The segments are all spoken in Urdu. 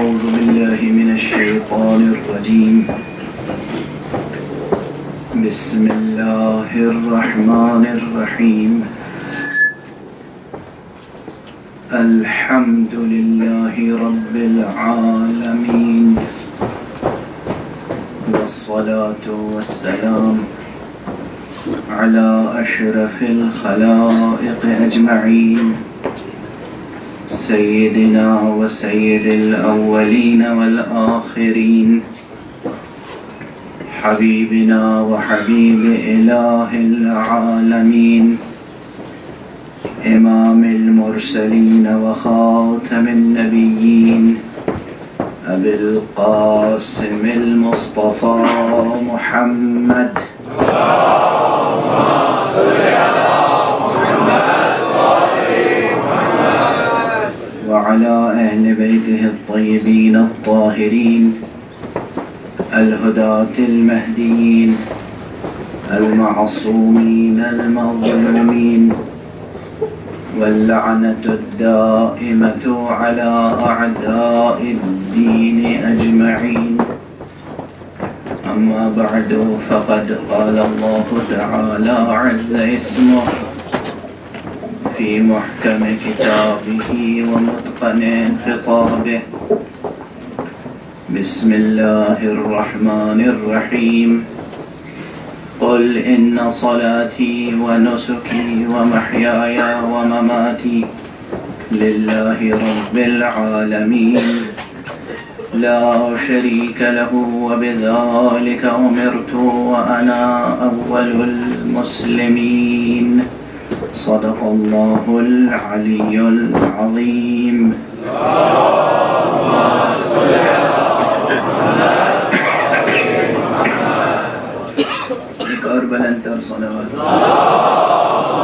أعوذ بالله من الشيطان الرجيم بسم الله الرحمن الرحيم الحمد لله رب العالمين والصلاة والسلام على أشرف الخلائق أجمعين سيدنا وسيد الأولين والآخرين حبيبنا وحبيب إله العالمين إمام المرسلين وخاتم النبيين أبي القاسم المصطفى محمد وعلى أهل بيته الطيبين الطاهرين الهداة المهديين المعصومين المظلومين واللعنة الدائمة على أعداء الدين أجمعين أما بعد فقد قال الله تعالى عز اسمه في محكم كتابه ومتقن خطابه بسم الله الرحمن الرحيم قل إن صلاتي ونسكي ومحياي ومماتي لله رب العالمين لا شريك له وبذلك أمرت وأنا أول المسلمين صدق الله العلي العظيم اللهم صل على محمد ایک اور بلند تر صلوات اللهم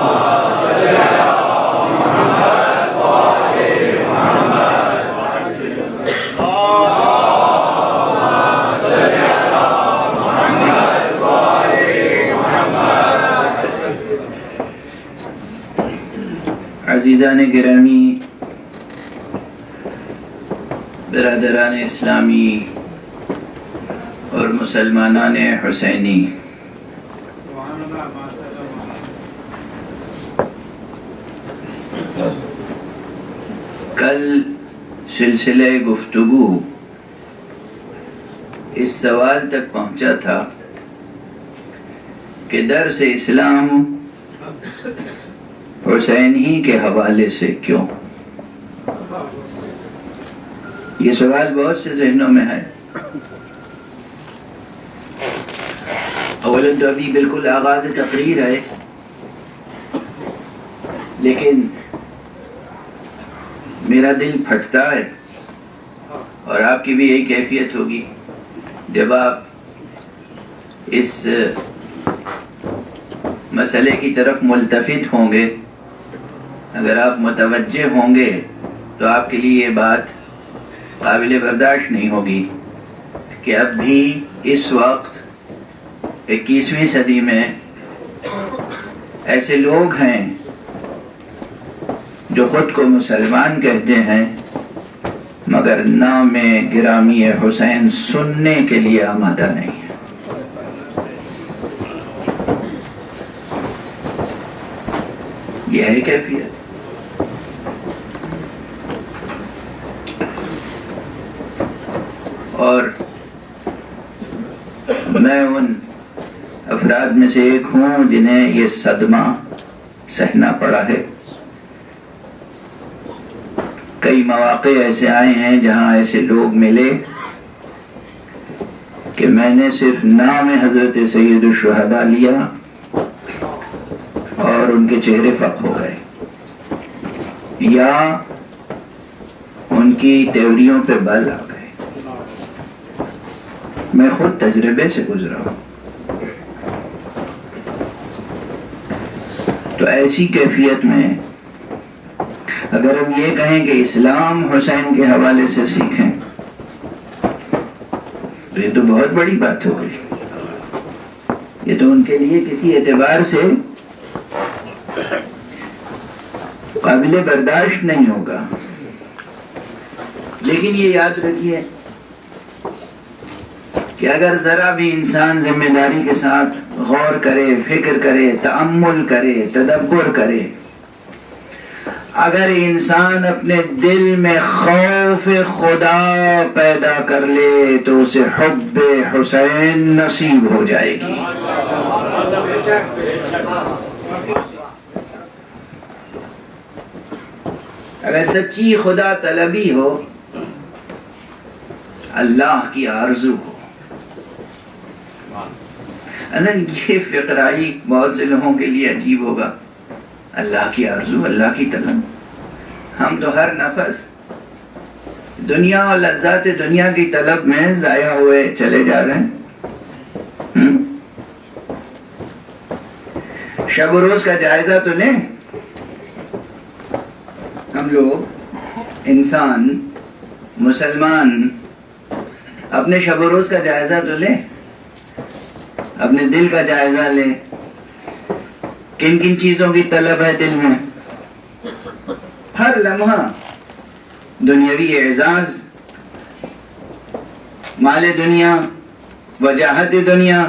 صل على محمد وآل محمد اللهم صل على محمد وآل محمد عزیزان گرامی، برادران اسلامی اور مسلمانان حسینی، کل سلسلہ گفتگو اس سوال تک پہنچا تھا کہ درس اسلام حسین ہی کے حوالے سے کیوں؟ یہ سوال بہت سے ذہنوں میں ہے۔ اولا تو ابھی بالکل آغاز تقریر ہے، لیکن میرا دل پھٹتا ہے، اور آپ کی بھی یہی کیفیت ہوگی جب آپ اس مسئلے کی طرف ملتفت ہوں گے، اگر آپ متوجہ ہوں گے تو آپ کے لیے یہ بات قابل برداشت نہیں ہوگی کہ اب بھی اس وقت 21ویں صدی میں ایسے لوگ ہیں جو خود کو مسلمان کہتے ہیں مگر نام گرامی حسین سننے کے لیے آمادہ نہیں ہے۔ یہ ہے کیفیت۔ اور میں ان افراد میں سے ایک ہوں جنہیں یہ صدمہ سہنا پڑا ہے۔ کئی مواقع ایسے آئے ہیں جہاں ایسے لوگ ملے کہ میں نے صرف نام حضرت سید الشہداء لیا اور ان کے چہرے فق ہو گئے، یا ان کی تیوریوں پہ بل آ گئے۔ میں خود تجربے سے گزرا ہوں۔ تو ایسی کیفیت میں اگر ہم یہ کہیں کہ اسلام حسین کے حوالے سے سیکھیں تو یہ تو بہت بڑی بات ہو گئی۔ یہ تو ان کے لیے کسی اعتبار سے قابل برداشت نہیں ہوگا۔ لیکن یہ یاد رکھیے کہ اگر ذرا بھی انسان ذمہ داری کے ساتھ غور کرے، فکر کرے، تأمل کرے، تدبر کرے، اگر انسان اپنے دل میں خوف خدا پیدا کر لے تو اسے حب حسین نصیب ہو جائے گی۔ اگر سچی خدا طلبی ہو، اللہ کی آرزو ہو، یہ فقرائی بہت سے لوگوں کے لیے عجیب ہوگا، اللہ کی آرزو، اللہ کی طلب۔ ہم تو ہر نفس دنیا اور لذات دنیا کی طلب میں ضائع ہوئے چلے جا رہے ہیں۔ شب و روز کا جائزہ تو لیں، ہم لوگ انسان مسلمان اپنے شب و روز کا جائزہ تو لیں، اپنے دل کا جائزہ لیں، کن کن چیزوں کی طلب ہے دل میں۔ ہر لمحہ دنیاوی اعزاز، مال دنیا، وجاہت دنیا،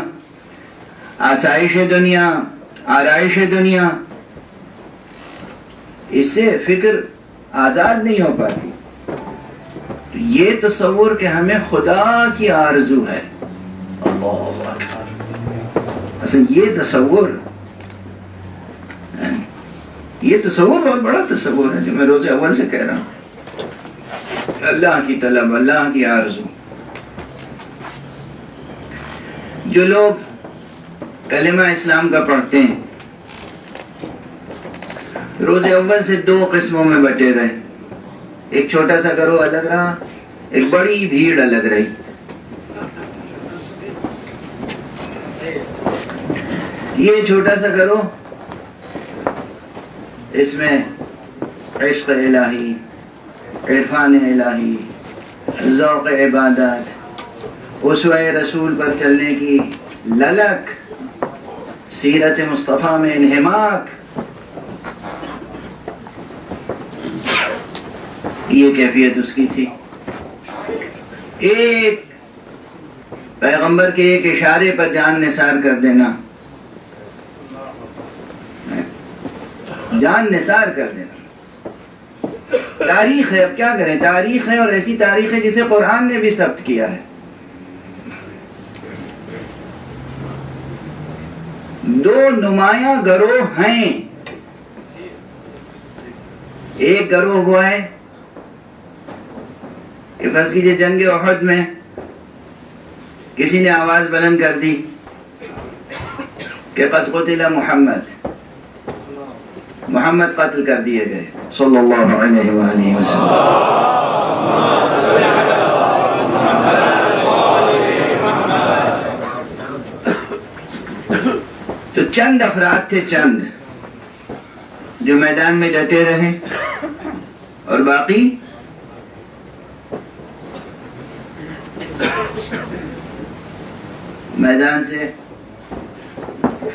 آسائش دنیا، آرائش دنیا، اس سے فکر آزاد نہیں ہو پاتی۔ یہ تصور کہ ہمیں خدا کی آرزو ہے، اللہ اکبر، اصل یہ تصور بہت بڑا تصور ہے جو میں روز اول سے کہہ رہا ہوں۔ اللہ کی طلب، اللہ کی آرزو۔ جو لوگ کلمہ اسلام کا پڑھتے ہیں روز اول سے دو قسموں میں بٹے رہے، ایک چھوٹا سا گروہ الگ رہا، ایک بڑی بھیڑ الگ رہی۔ یہ چھوٹا سا گروہ، اس میں عشق الہی، عرفان الہی، ذوق عبادت، اسوہ رسول پر چلنے کی للک، سیرت مصطفیٰ میں انہماک، یہ کیفیت اس کی تھی۔ ایک پیغمبر کے ایک اشارے پر جان نثار کر دینا، جان نثار کر دینا۔ تاریخ ہے، اب کیا کریں، تاریخ ہے، اور ایسی تاریخ ہے جسے قرآن نے بھی ثبت کیا ہے۔ دو نمایاں گروہ ہیں، ایک گروہ وہ ہے کہ فرض کیجئے جنگ احد میں کسی نے آواز بلند کر دی کہ قد قتل محمد، محمد قتل کر دیے گئے صلی اللہ علیہ وآلہ وسلم۔ تو چند افراد تھے، چند جو میدان میں ڈٹے رہے، اور باقی میدان سے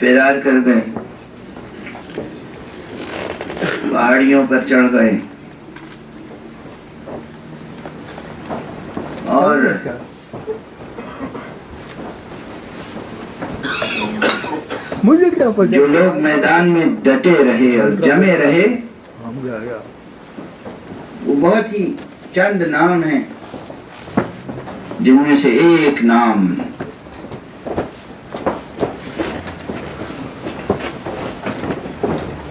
فرار کر گئے، پہاڑیوں پر چڑھ گئے، اور جو لوگ میدان میں ڈٹے رہے اور جمے رہے وہ بہت ہی چند نام ہیں، جن میں سے ایک نام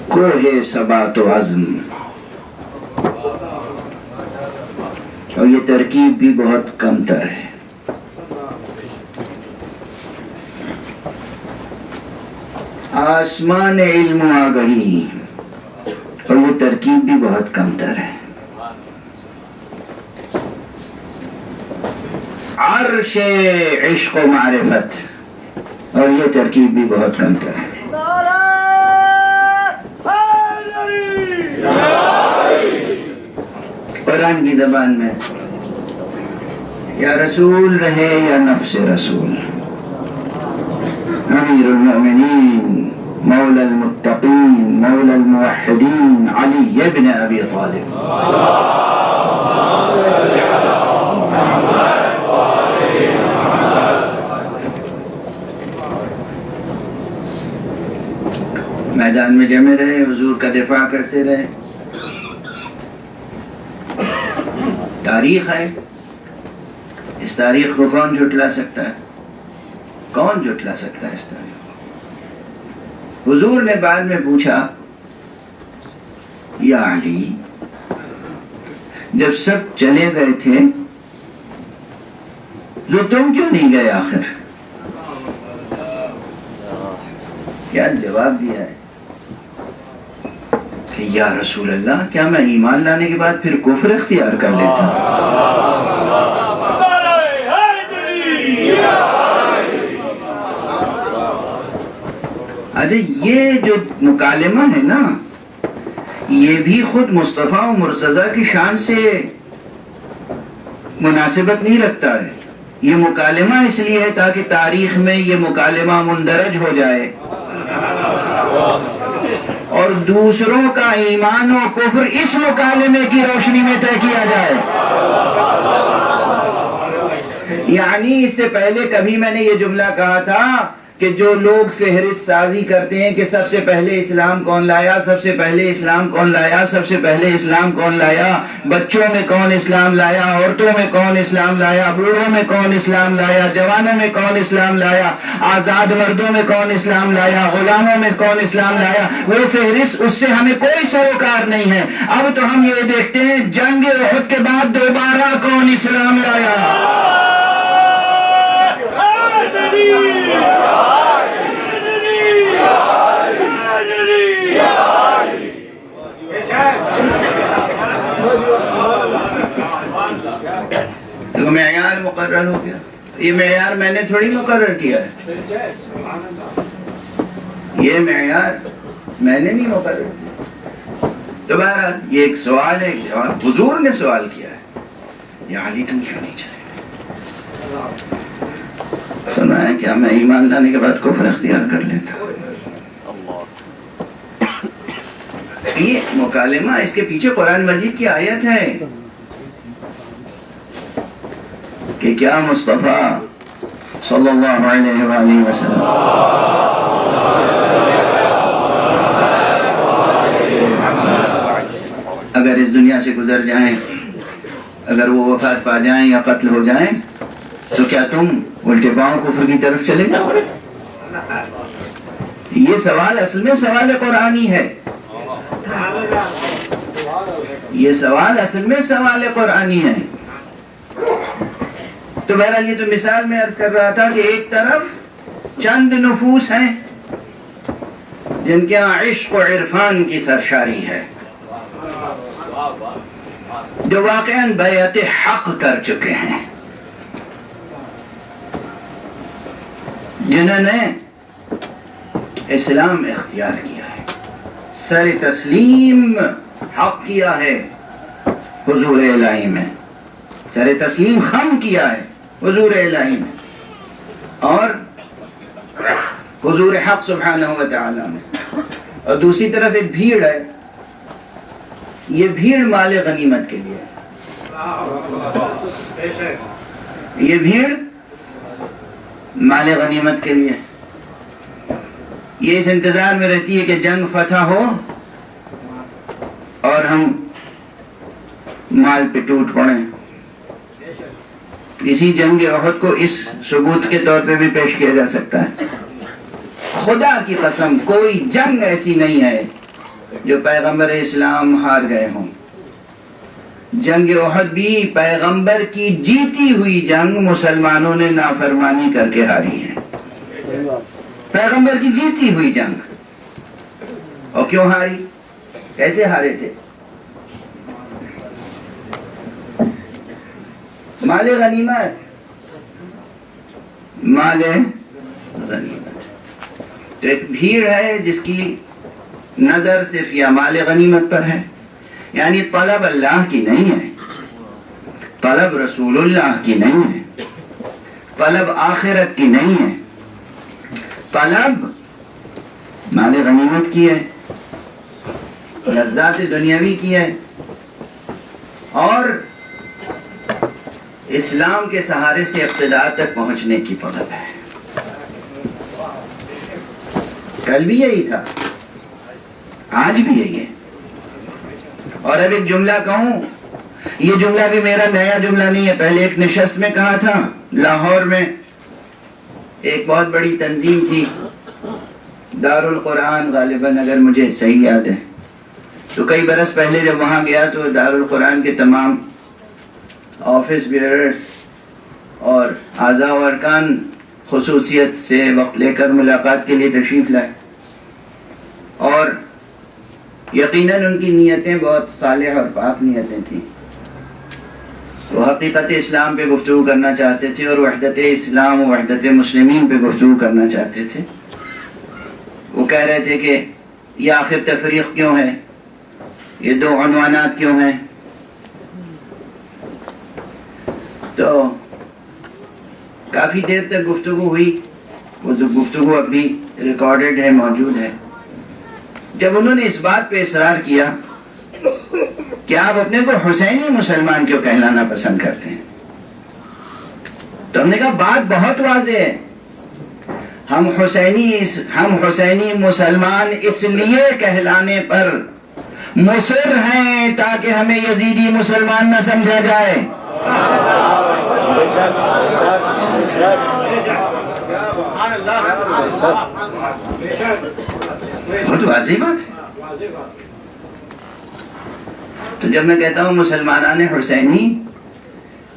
کوہ ثبات و عزم، اور یہ ترکیب بھی بہت کم تر ہے۔ آسمان علم و آگہی، اور یہ ترکیب بھی بہت کم تر ہے۔ عرش عشق و معرفت، اور یہ ترکیب بھی بہت کم تر ہے۔ قرآن کی زبان میں یا رسول رہے یا نفس رسول، امیر المؤمنین، مولا المتقین، مولا الموحدین، علی ابن ابی طالب۔ میں رہے، حضور کا دفاع کرتے رہے. تاریخ ہے، اس تاریخ کو کون جھٹلا سکتا ہے؟ کون جھٹلا سکتا ہے اس تاریخ کو؟ حضور نے بعد میں پوچھا، یا علی، جب سب چلے گئے تھے تو تم کیوں نہیں گئے آخر؟ کیا جواب دیا ہے کہ یا رسول اللہ، کیا میں ایمان لانے کے بعد پھر کفر اختیار کر لیتا ہوں؟ اچھا، یہ جو مکالمہ ہے نا، یہ بھی خود مصطفیٰ و مرتضیٰ کی شان سے مناسبت نہیں رکھتا ہے. یہ مکالمہ اس لیے ہے تاکہ تاریخ میں یہ مکالمہ مندرج ہو جائے اور دوسروں کا ایمان و کفر اس مکالمے کی روشنی میں طے کیا جائے. یعنی اس سے پہلے کبھی میں نے یہ جملہ کہا تھا کہ جو لوگ فہرست سازی کرتے ہیں کہ سب سے پہلے اسلام کون لایا، سب سے پہلے اسلام کون لایا، سب سے پہلے اسلام کون لایا، بچوں میں کون اسلام لایا، عورتوں میں کون اسلام لایا، بوڑھوں میں کون اسلام لایا، جوانوں میں کون اسلام لایا، آزاد مردوں میں کون اسلام لایا، غلاموں میں کون اسلام لایا، وہ فہرست، اس سے ہمیں کوئی سروکار نہیں ہے. اب تو ہم یہ دیکھتے ہیں جنگ احد کے بعد دوبارہ کون اسلام لایا. معیار مقرر ہو گیا. یہ معیار میں نے تھوڑی مقرر کیا ہے، یہ معیار میں نے نہیں مقرر کیا. تو بہرحال یہ ایک سوال ہے، ایک جواب. حضور نے سوال کیا ہے، یا علی تم کیوں نہیں چلے؟ فرمایا کیا میں ایمان لانے کے بعد کفر اختیار کر لیتا؟ یہ مکالمہ، اس کے پیچھے قرآن مجید کی آیت ہے کہ کیا مصطفیٰ صلی اللہ علیہ وآلہ وسلم اگر اس دنیا سے گزر جائیں، اگر وہ وفات پا جائیں یا قتل ہو جائیں، تو کیا تم الٹے پاؤں کفر کی طرف چلے جاؤ؟ یہ سوال اصل میں سوال قرآنی ہے. یہ سوال اصل میں سوال قرآنی ہے. تو بہرحال یہ تو مثال میں عرض کر رہا تھا کہ ایک طرف چند نفوس ہیں جن کے یہاں عشق و عرفان کی سرشاری ہے، جو واقعاً بیعت حق کر چکے ہیں، جنہوں نے اسلام اختیار کیا ہے، سر تسلیم حق کیا ہے حضور الہی میں، سر تسلیم خم کیا ہے حضور الہی میں اور حضور حق سبحانہ و تعالی میں. اور دوسری طرف ایک بھیڑ ہے، یہ بھیڑ مال غنیمت کے لیے، یہ بھیڑ مال غنیمت کے لیے، یہ اس انتظار میں رہتی ہے کہ جنگ فتح ہو اور ہم مال پہ ٹوٹ پڑیں. اسی جنگ احد کو اس ثبوت کے طور پہ بھی پیش کیا جا سکتا ہے. خدا کی قسم کوئی جنگ ایسی نہیں ہے جو پیغمبر اسلام ہار گئے ہوں. جنگ احد بھی پیغمبر کی جیتی ہوئی جنگ مسلمانوں نے نافرمانی کر کے ہاری ہے. پیغمبر کی جیتی ہوئی جنگ. اور کیوں ہاری؟ کیسے ہارے تھے؟ مال غنیمت، مال غنیمت. تو ایک بھیڑ ہے جس کی نظر صرف یا مال غنیمت پر ہے، یعنی طلب اللہ کی نہیں ہے، طلب رسول اللہ کی نہیں ہے، طلب آخرت کی نہیں ہے، طلب مال غنیمت کی ہے، لذات دنیاوی کی ہے، اور اسلام کے سہارے سے اقتدار تک پہنچنے کی طلب ہے. کل بھی یہی تھا. آج بھی ہے یہ. اور اب ایک جملہ کہوں, یہ جملہ بھی میرا نیا جملہ نہیں ہے, پہلے ایک نشست میں کہا تھا لاہور میں. ایک بہت بڑی تنظیم تھی دارالقرآن, غالباً اگر مجھے صحیح یاد ہے, تو کئی برس پہلے جب وہاں گیا تو دارالقرآن کے تمام آفس بیئررز اور اعضاء و ارکان خصوصیت سے وقت لے کر ملاقات کے لیے تشریف لائے, اور یقیناً ان کی نیتیں بہت صالح اور پاک نیتیں تھیں. وہ حقیقت اسلام پہ گفتگو کرنا چاہتے تھے اور وحدت اسلام و وحدت مسلمین پہ گفتگو کرنا چاہتے تھے. وہ کہہ رہے تھے کہ یہ آخر تفریق کیوں ہے, یہ دو عنوانات کیوں ہیں. تو کافی دیر تک گفتگو ہوئی, وہ گفتگو اب بھی ریکارڈڈ ہے, موجود ہے. جب انہوں نے اس بات پہ اصرار کیا کہ آپ اپنے کو حسینی مسلمان کیوں کہلانا پسند کرتے ہیں, تو ہم نے کہا بات بہت واضح ہے, ہم حسینی مسلمان اس لیے کہلانے پر مصر ہیں تاکہ ہمیں یزیدی مسلمان نہ سمجھا جائے. بہت واضح بات ہے. تو جب میں کہتا ہوں مسلمانان حسینی,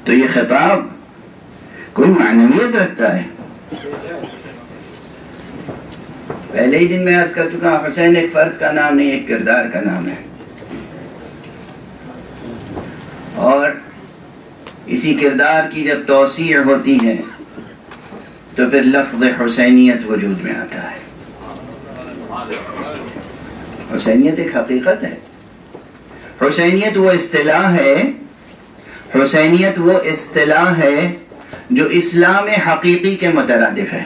تو یہ خطاب کوئی معنویت رکھتا ہے. پہلے ہی دن میں عرض کر چکا, حسین ایک فرد کا نام نہیں, ایک کردار کا نام ہے, اور اسی کردار کی جب توسیع ہوتی ہے تو پھر لفظ حسینیت وجود میں آتا ہے. حسینیت ایک حقیقت ہے. حسینیت وہ اصطلاح ہے, حسینیت وہ اصطلاح ہے جو اسلام حقیقی کے مترادف ہے.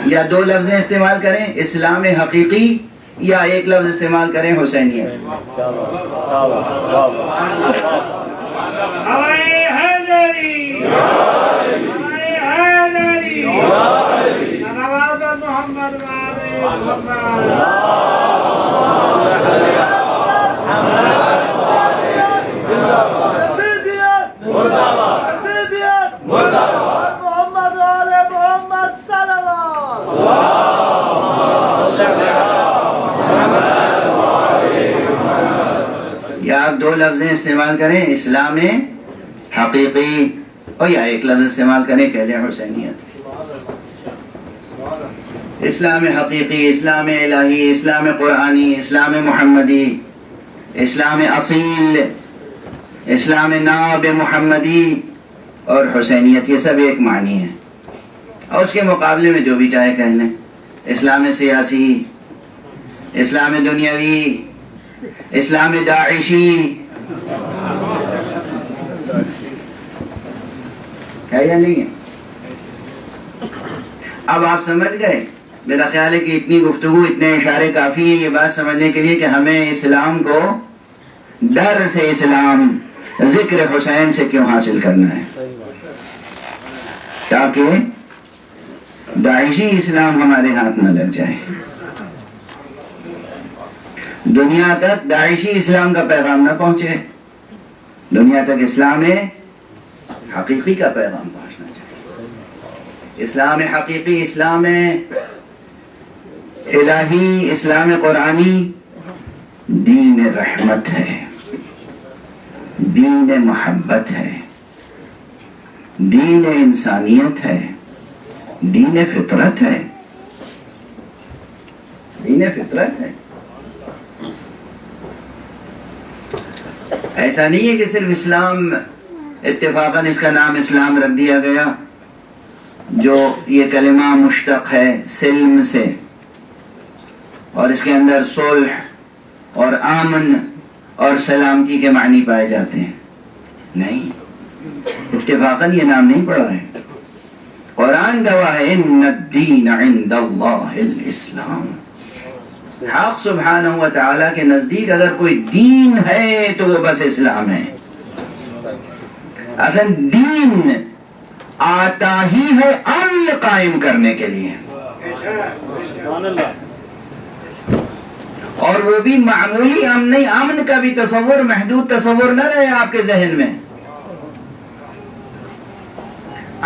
یا دو لفظیں استعمال کریں, اسلام حقیقی, یا ایک لفظ استعمال کریں, حسینیت. یا آپ دو لفظیں استعمال کریں, اسلام حقیقی, اور یا ایک لفظ استعمال کریں, کہہ لیں حسینیت. اسلام حقیقی, اسلام الہی, اسلام قرآنی, اسلام محمدی, اسلام اصیل, اسلام ناب محمدی اور حسینیت, یہ سب ایک معنی ہے. اور اس کے مقابلے میں جو بھی چاہے کہہ لیں, اسلام سیاسی, اسلام دنیاوی, اسلام داعشی, ہے یا نہیں ہے؟ اب آپ سمجھ گئے. میرا خیال ہے کہ اتنی گفتگو, اتنے اشارے کافی ہیں یہ بات سمجھنے کے لیے کہ ہمیں اسلام کو در سے اسلام, ذکر حسین سے کیوں حاصل کرنا ہے, تاکہ داعشی اسلام ہمارے ہاتھ نہ لگ جائے. دنیا تک داعشی اسلام کا پیغام نہ پہنچے, دنیا تک اسلام حقیقی کا پیغام پہنچنا چاہیے. اسلام حقیقی, اسلام الہی, اسلام قرآنی دین رحمت ہے, دین محبت ہے, دین انسانیت ہے, دین فطرت ہے, دین فطرت ہے. ایسا نہیں ہے کہ صرف اسلام اتفاقاً اس کا نام اسلام رکھ دیا گیا, جو یہ کلمہ مشتق ہے سلم سے, اور اس کے اندر صلح اور امن اور سلامتی کے معنی پائے جاتے ہیں. نہیں, اتفاقاً یہ نام نہیں پڑا ہے. قرآن گواہ ہے, ان الدین عند اللہ الاسلام. حق سبحانہ و تعالیٰ کے نزدیک اگر کوئی دین ہے تو وہ بس اسلام ہے. اصل دین آتا ہی ہے امن قائم کرنے کے لیے. اور وہ بھی معمولی امن نہیں، امن کا بھی تصور محدود تصور نہ رہے آپ کے ذہن میں.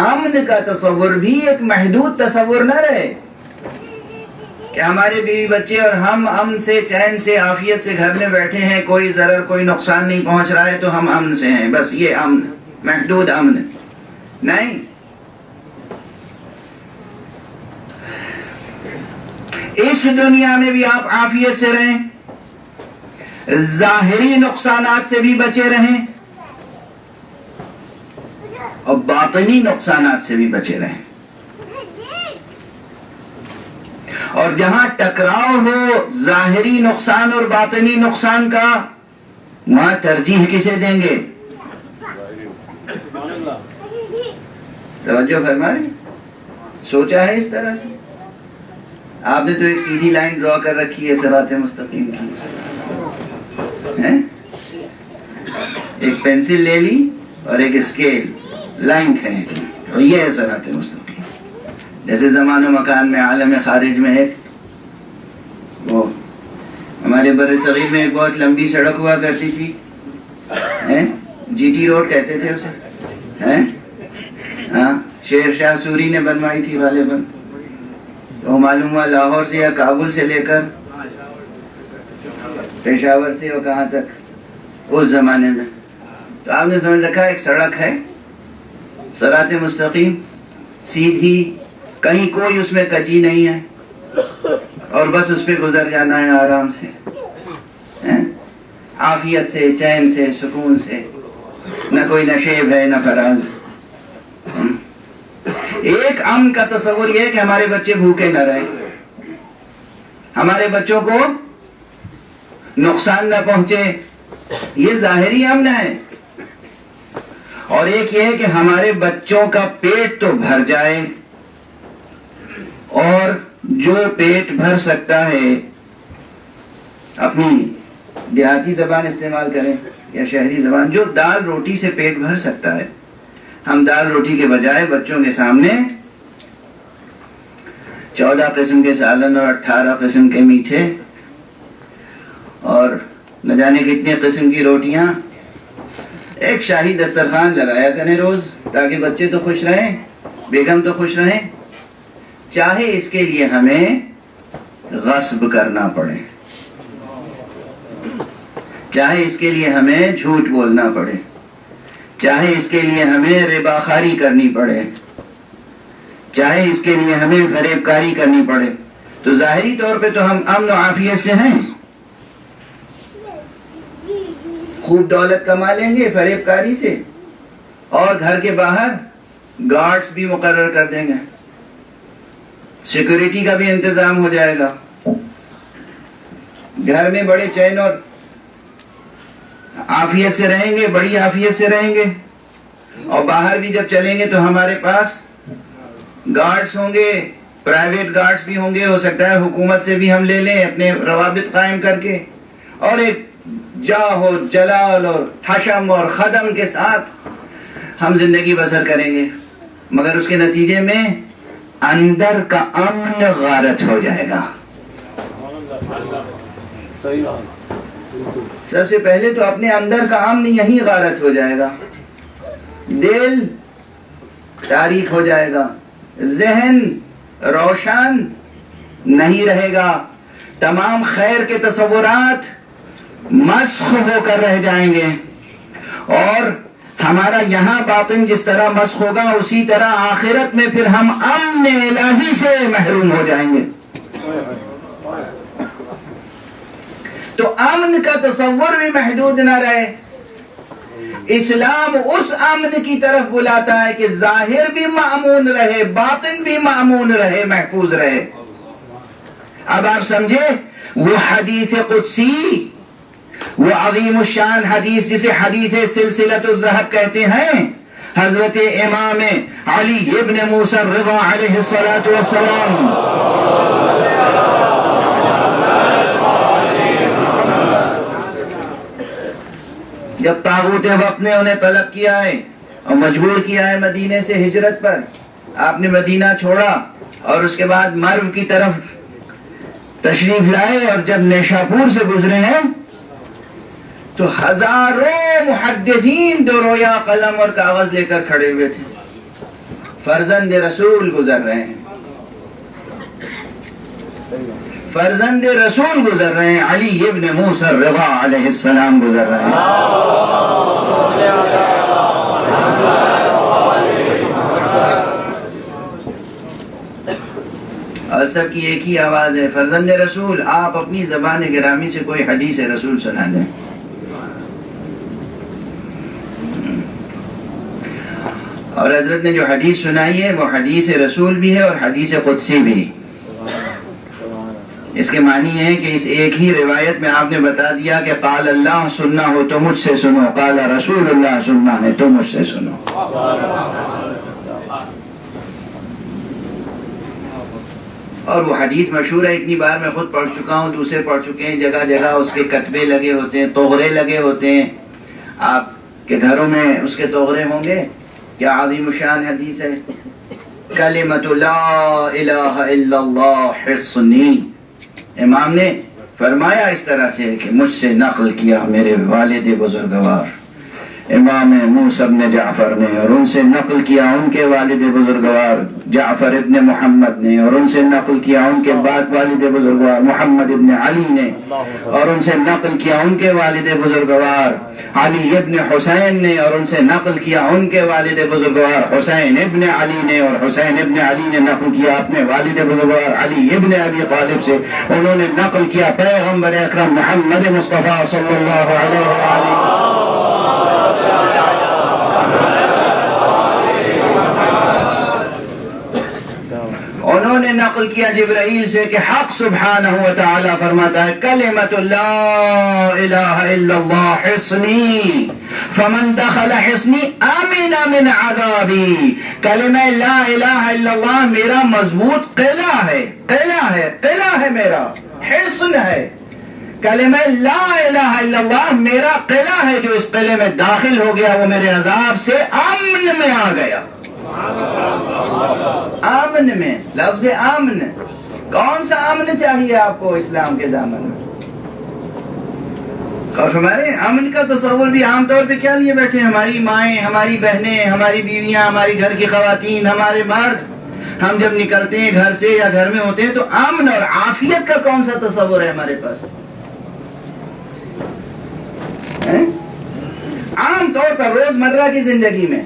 امن کا تصور بھی ایک محدود تصور نہ رہے کہ ہمارے بیوی بچے اور ہم امن سے، چین سے، عافیت سے گھر میں بیٹھے ہیں، کوئی ضرر کوئی نقصان نہیں پہنچ رہا ہے تو ہم امن سے ہیں، بس یہ امن محدود امن نہیں. اس دنیا میں بھی آپ عافیت سے رہیں، ظاہری نقصانات سے بھی بچے رہیں اور باطنی نقصانات سے بھی بچے رہیں. اور جہاں ٹکراؤ ہو ظاہری نقصان اور باطنی نقصان کا، وہاں ترجیح کسے دیں گے؟ توجہ فرما رہے؟ سوچا ہے اس طرح سے؟ آپ نے تو ایک سیدھی لائن ڈرا کر رکھی ہے صراط مستقیم کی، ایک پینسل لے لی اور ایک اسکیل، لائن کھینچ لی اور یہ ہے صراط مستقیم. جیسے زمان و مکان میں، عالم خارج میں ایک وہ ہمارے بر صغیر میں ایک بہت لمبی سڑک ہوا کرتی تھی، جی ٹی روڈ کہتے تھے اسے، ہاں شیر شاہ سوری نے بنوائی تھی غالباً. وہ معلوم ہوا لاہور سے یا کابل سے لے کر پشاور سے اور کہاں تک اس زمانے میں. تو آپ نے سمجھ رکھا ایک سڑک ہے صراط مستقیم، سیدھی، کہیں کوئی اس میں کچی نہیں ہے اور بس اس پہ گزر جانا ہے آرام سے، عافیت سے، چین سے، سکون سے، نہ کوئی نشیب ہے نہ فراز. ایک امن کا تصور یہ ہے کہ ہمارے بچے بھوکے نہ رہیں، ہمارے بچوں کو نقصان نہ پہنچے، یہ ظاہری امن ہے. اور ایک یہ ہے کہ ہمارے بچوں کا پیٹ تو بھر جائے، اور جو پیٹ بھر سکتا ہے، اپنی دیہاتی زبان استعمال کریں یا شہری زبان، جو دال روٹی سے پیٹ بھر سکتا ہے، ہم دال روٹی کے بجائے بچوں کے سامنے 14 قسم کے سالن اور 18 قسم کے میٹھے اور نہ جانے کتنے قسم کی روٹیاں، ایک شاہی دسترخوان لگایا کریں روز، تاکہ بچے تو خوش رہیں، بیگم تو خوش رہیں، چاہے اس کے لیے ہمیں غصب کرنا پڑے، چاہے اس کے لیے ہمیں جھوٹ بولنا پڑے، چاہے اس کے لیے ہمیں ربا خواری کرنی پڑے، چاہے اس کے لیے ہمیں فریب کاری کرنی پڑے. تو ظاہری طور پہ تو ہم امن و عافیت سے ہیں، خوب دولت کما لیں گے فریب کاری سے، اور گھر کے باہر گارڈز بھی مقرر کر دیں گے، سیکورٹی کا بھی انتظام ہو جائے گا، گھر میں بڑے چین اور عافیت سے رہیں گے، بڑی عافیت سے رہیں گے، اور باہر بھی جب چلیں گے تو ہمارے پاس گارڈز ہوں گے، پرائیویٹ گارڈز بھی ہوں گے، ہو سکتا ہے حکومت سے بھی ہم لے لیں اپنے روابط قائم کر کے، اور ایک جاہ و جلال اور حشم اور خدم کے ساتھ ہم زندگی بسر کریں گے. مگر اس کے نتیجے میں اندر کا امن غارت ہو جائے گا. سب سے پہلے تو اپنے اندر کا امن یہی غارت ہو جائے گا، دل تاریک ہو جائے گا، ذہن روشن نہیں رہے گا، تمام خیر کے تصورات مسخ ہو کر رہ جائیں گے، اور ہمارا یہاں باطن جس طرح مسخ ہوگا اسی طرح آخرت میں پھر ہم امن الہی سے محروم ہو جائیں گے. تو امن کا تصور بھی محدود نہ رہے. اسلام اس امن کی طرف بلاتا ہے کہ ظاہر بھی مأمون رہے، باطن بھی مأمون رہے، محفوظ رہے. اب آپ سمجھے وہ حدیث قدسی، وہ عظیم الشان حدیث جسے حدیث سلسلۃ الذہب کہتے ہیں، حضرت امام علی ابن موسیٰ الرضا علیہ السلام جب طاغوت وقت نے انہیں طلب کیا ہے اور مجبور کیا ہے مدینے سے ہجرت پر، آپ نے مدینہ چھوڑا اور اس کے بعد مرو کی طرف تشریف لائے اور جب نیشاپور سے گزرے ہیں تو ہزاروں محدثین دو رویا قلم اور کاغذ لے کر کھڑے ہوئے تھے. فرزند رسول گزر رہے ہیں، فرزند رسول گزر رہے ہیں، علی ابن موسیٰ الرضا علیہ السلام گزر رہے ہیں. اور سب کی ایک ہی آواز ہے، فرزند رسول آپ اپنی زبان گرامی سے کوئی حدیث رسول سنا دیں. اور حضرت نے جو حدیث سنائی ہے وہ حدیث رسول بھی ہے اور حدیث قدسی بھی. اس کے معنی ہے کہ اس ایک ہی روایت میں آپ نے بتا دیا کہ قال اللہ سننا ہو تو مجھ سے سنو، قال رسول اللہ سننا ہے تو مجھ سے سنو. اور وہ حدیث مشہور ہے، اتنی بار میں خود پڑھ چکا ہوں، دوسرے پڑھ چکے ہیں، جگہ جگہ اس کے کتبے لگے ہوتے ہیں، توغرے لگے ہوتے ہیں. آپ کے گھروں میں اس کے توغرے ہوں گے. کیا عظیم شان حدیث ہے، کلمۃ لا الہ الا اللہ حصنی. امام نے فرمایا اس طرح سے کہ مجھ سے نقل کیا میرے والد بزرگوار امام موسیٰ ابن جعفر نے، اور ان سے نقل کیا ان کے والد بزرگوار جعفر ابن محمد نے، اور ان سے نقل کیا ان کے بعد والد بزرگوار محمد ابن علی نے، اور ان سے نقل کیا ان کے والد بزرگوار علی ابن حسین نے، اور ان سے نقل کیا ان کے والد بزرگوار حسین ابن علی نے، اور حسین ابن علی نے نقل کیا اپنے والد بزرگوار علی ابن ابی طالب سے. انہوں نے نقل کیا پیغمبر اکرم محمد مصطفیٰ صلی اللہ علیہ وآلہ. انہوں نے نقل کیا جبرائیل سے کہ حق سبحانہ و تعالی فرماتا ہے کلمۃ لا الہ الا اللہ حصنی فمن دخل حصنی امن من عذابی. کلمہ لا الہ الا اللہ میرا مضبوط قلعہ ہے، قلعہ ہے، قلعہ ہے میرا، حصن ہے. کلمہ لا الہ الا اللہ میرا قلعہ ہے، جو اس قلعے میں داخل ہو گیا وہ میرے عذاب سے امن میں آ گیا. امن میں، لفظ امن، کون سا امن چاہیے آپ کو اسلام کے دامن میں؟ اور ہمارے امن کا تصور بھی عام طور پہ کیا لیے بیٹھے ہیں؟ ہماری مائیں، ہماری بہنیں، ہماری بیویاں، ہماری گھر کی خواتین، ہمارے مرد. ہم جب نکلتے ہیں گھر سے یا گھر میں ہوتے ہیں تو امن اور عافیت کا کون سا تصور ہے ہمارے پاس؟ عام طور پر روزمرہ کی زندگی میں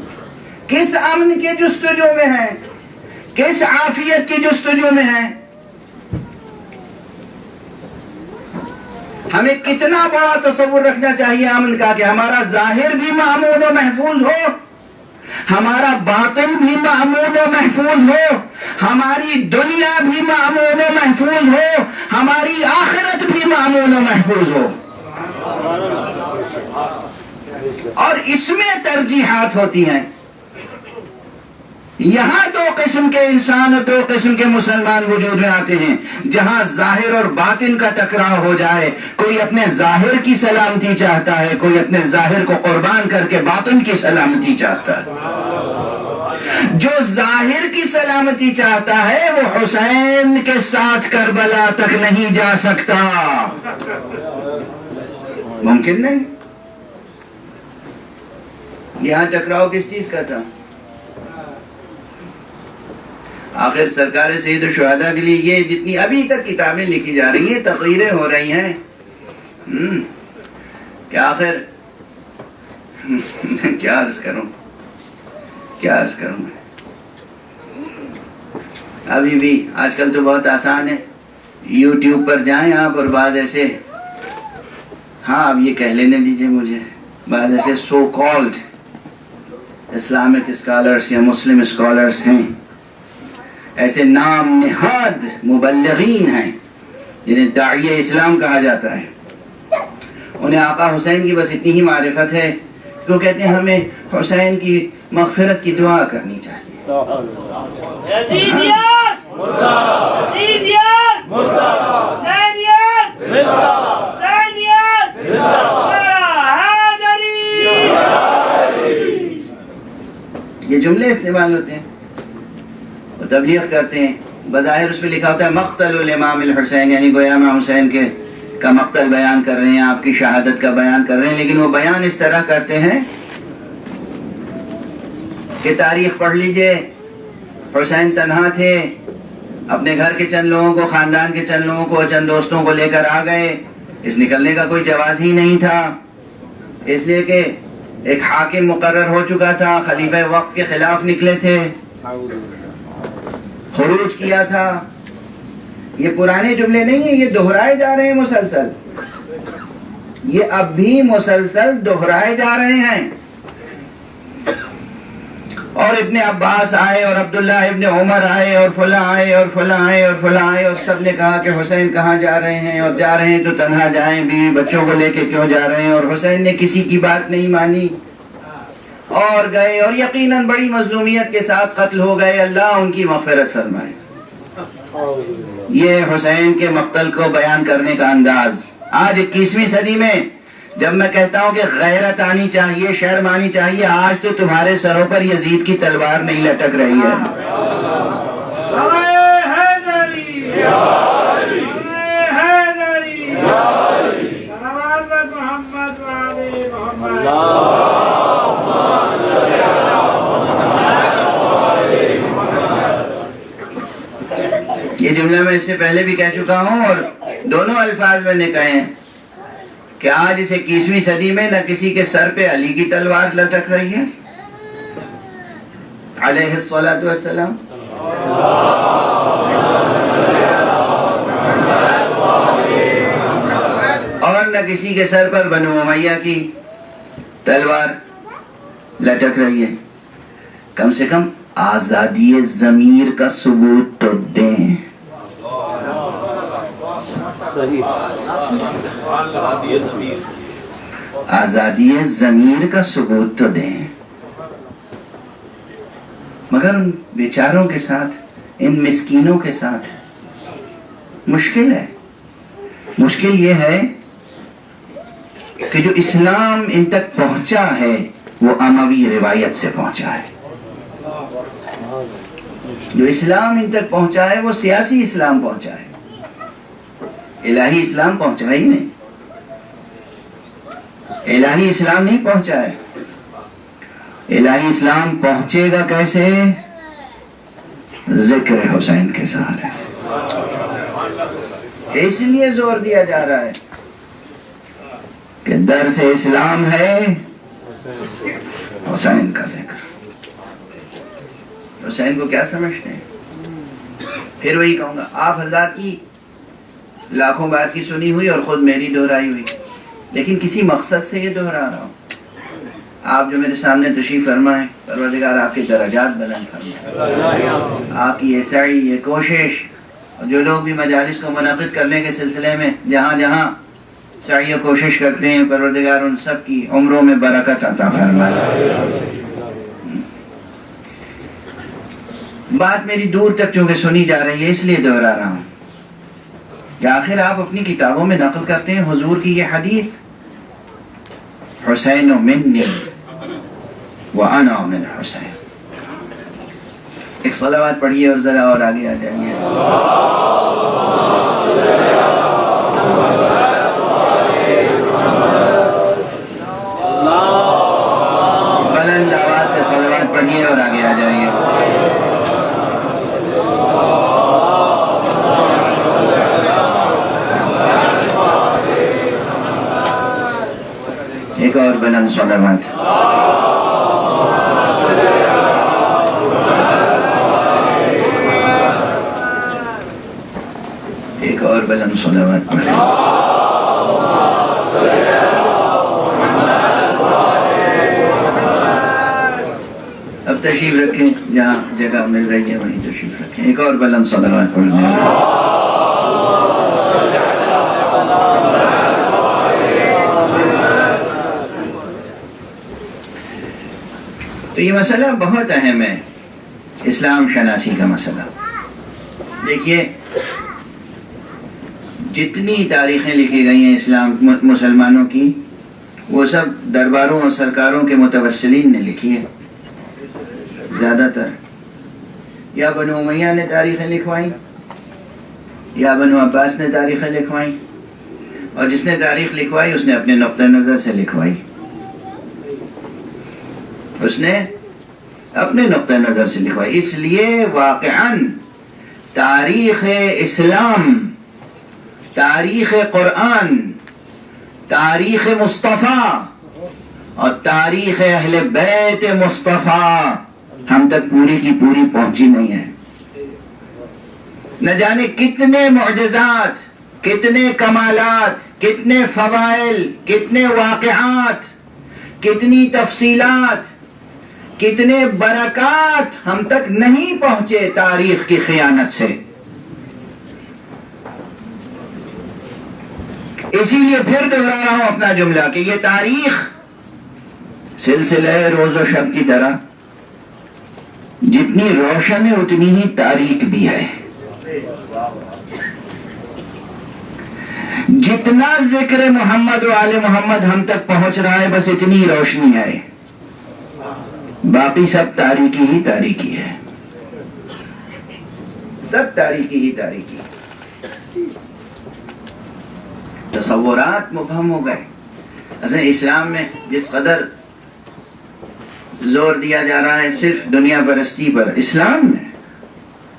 کس امن کے جستجو میں ہیں، کس عافیت کی جستجو میں ہیں؟ ہمیں کتنا بڑا تصور رکھنا چاہیے امن کا کہ ہمارا ظاہر بھی مأمون و محفوظ ہو، ہمارا باطن بھی مأمون و محفوظ ہو، ہماری دنیا بھی مأمون و محفوظ ہو، ہماری آخرت بھی مأمون و محفوظ ہو. اور اس میں ترجیحات ہوتی ہیں. یہاں دو قسم کے انسان اور دو قسم کے مسلمان وجود میں آتے ہیں. جہاں ظاہر اور باطن کا ٹکراؤ ہو جائے، کوئی اپنے ظاہر کی سلامتی چاہتا ہے، کوئی اپنے ظاہر کو قربان کر کے باطن کی سلامتی چاہتا ہے. جو ظاہر کی سلامتی چاہتا ہے وہ حسین کے ساتھ کربلا تک نہیں جا سکتا. ممکن نہیں. یہاں ٹکراؤ کس چیز کا تھا؟ آخر سرکار سید الشہداء کے لیے یہ جتنی ابھی تک کتابیں لکھی جا رہی ہیں، تقریریں ہو رہی ہیں، کہ آخر کیا عرض کروں میں. ابھی بھی آج کل تو بہت آسان ہے، یوٹیوب پر جائیں آپ اور بعض ایسے، ہاں اب یہ کہہ لینے دیجئے مجھے، بعض ایسے سو کالڈ اسلامک اسکالرس یا مسلم اسکالرس ہیں، ایسے نام نہاد مبلغین ہیں جنہیں داعی اسلام کہا جاتا ہے. انہیں آقا حسین کی بس اتنی ہی معرفت ہے کہ وہ کہتے ہیں ہمیں حسین کی مغفرت کی دعا کرنی چاہیے. یہ جملے استعمال ہوتے ہیں. وہ تبلیغ کرتے ہیں بظاہر اس پہ لکھا ہوتا ہے مقتل الامام الحسین، یعنی گویا امام حسین کا مقتل بیان کر رہے ہیں، آپ کی شہادت کا بیان کر رہے ہیں، لیکن وہ بیان اس طرح کرتے ہیں کہ تاریخ پڑھ لیجئے، حسین تنہا تھے، اپنے گھر کے چند لوگوں کو، خاندان کے چند لوگوں کو، چند دوستوں کو لے کر آ گئے، اس نکلنے کا کوئی جواز ہی نہیں تھا، اس لیے کہ ایک حاکم مقرر ہو چکا تھا، خلیفہ وقت کے خلاف نکلے تھے، خروج کیا تھا۔ یہ پرانے جملے نہیں ہیں، یہ دہرائے جا رہے ہیں مسلسل، یہ اب بھی مسلسل دہرائے جا رہے ہیں۔ اور ابن عباس آئے اور عبداللہ ابن عمر آئے اور فلاں آئے اور فلاں آئے اور فلاں آئے، اور سب نے کہا کہ حسین کہاں جا رہے ہیں، اور جا رہے ہیں تو تنہا جائیں، بیوی بچوں کو لے کے کیوں جا رہے ہیں، اور حسین نے کسی کی بات نہیں مانی اور گئے، اور یقیناً بڑی مظلومیت کے ساتھ قتل ہو گئے، اللہ ان کی مغفرت فرمائے۔ یہ حسین کے مقتل کو بیان کرنے کا انداز۔ آج 21ویں صدی میں جب میں کہتا ہوں کہ غیرت آنی چاہیے، شرم آنی چاہیے، آج تو تمہارے سروں پر یزید کی تلوار نہیں لٹک رہی ہے۔ یہ جملہ میں اس سے پہلے بھی کہہ چکا ہوں، اور دونوں الفاظ میں نے کہے ہیں کہ آج اس 21ویں صدی میں نہ کسی کے سر پہ علی کی تلوار لٹک رہی ہے علیہ الصلاۃ والسلام، اور نہ کسی کے سر پر بنو امیہ کی تلوار لٹک رہی ہے۔ کم سے کم آزادی ضمیر کا ثبوت تو دیں۔ آزادی ضمیر کا ثبوت تو دیں، مگر ان بیچاروں کے ساتھ، ان مسکینوں کے ساتھ مشکل ہے۔ مشکل یہ ہے کہ جو اسلام ان تک پہنچا ہے وہ اموی روایت سے پہنچا ہے، جو اسلام ان تک پہنچا ہے وہ سیاسی اسلام پہنچا ہے، الہی اسلام پہنچا ہی نہیں، الہی اسلام نہیں پہنچا ہے۔ الہی اسلام پہنچے گا کیسے؟ ذکر حسین کے سہارے سے۔ اس لیے زور دیا جا رہا ہے کہ درس اسلام ہے حسین کا ذکر۔ حسین کو کیا سمجھتے ہیں؟ پھر وہی کہوں گا، آپ حضرات کی لاکھوں بات کی سنی ہوئی اور خود میری دہرائی ہوئی، لیکن کسی مقصد سے یہ دہرا رہا ہوں۔ آپ جو میرے سامنے تشریف فرمائیں، پروردگار آپ کے درجات بلند فرمائے، آپ کی یہ سعی، یہ کوشش، اور جو لوگ بھی مجالس کو منعقد کرنے کے سلسلے میں جہاں جہاں سعی و کوشش کرتے ہیں، پروردگار ان سب کی عمروں میں برکت عطا فرمائے۔ بات میری دور تک چونکہ سنی جا رہی ہے اس لیے دہرا رہا ہوں کہ آخر آپ اپنی کتابوں میں نقل کرتے ہیں حضور کی یہ حدیث، حسین منی وانا من حسین۔ ایک صلوات پڑھیے اور ذرا اور آگے آ جائیے۔ بلند آواز سے صلوات پڑھیے اور آگے آ جائیے۔ ایک اور بلند صلوات۔ ایک اور بلند صلوات پڑھیں۔ اب تشریف رکھیں، جہاں جگہ مل رہی ہے وہیں تشریف رکھیں۔ ایک اور بلند صلوات پڑھیں۔ تو یہ مسئلہ بہت اہم ہے، اسلام شناسی کا مسئلہ۔ دیکھیے، جتنی تاریخیں لکھی گئی ہیں اسلام مسلمانوں کی، وہ سب درباروں اور سرکاروں کے متوسلین نے لکھی ہے زیادہ تر۔ یا بنو امیہ نے تاریخیں لکھوائیں یا بنو عباس نے تاریخیں لکھوائیں، اور جس نے تاریخ لکھوائی اس نے اپنے نقطہ نظر سے لکھوائی، اس نے اپنے نقطہ نظر سے لکھوائی. اس لیے واقعاً تاریخ اسلام، تاریخ قرآن، تاریخ مصطفیٰ اور تاریخ اہل بیت مصطفیٰ ہم تک پوری کی پوری پہنچی نہیں ہے. نہ جانے کتنے معجزات، کتنے کمالات، کتنے فضائل، کتنے واقعات، کتنی تفصیلات، کتنے برکات ہم تک نہیں پہنچے تاریخ کی خیانت سے. اسی لیے پھر دہرا رہا ہوں اپنا جملہ کہ یہ تاریخ سلسلہ روز و شب کی طرح جتنی روشن ہے اتنی ہی تاریک بھی ہے. جتنا ذکر محمد و آل محمد ہم تک پہنچ رہا ہے بس اتنی روشنی ہے، باقی سب تاریکی ہی تاریکی ہے، سب تاریکی ہی تاریکی. تصورات مبہم ہو گئے. اصل اسلام میں جس قدر زور دیا جا رہا ہے صرف دنیا پرستی پر، اسلام میں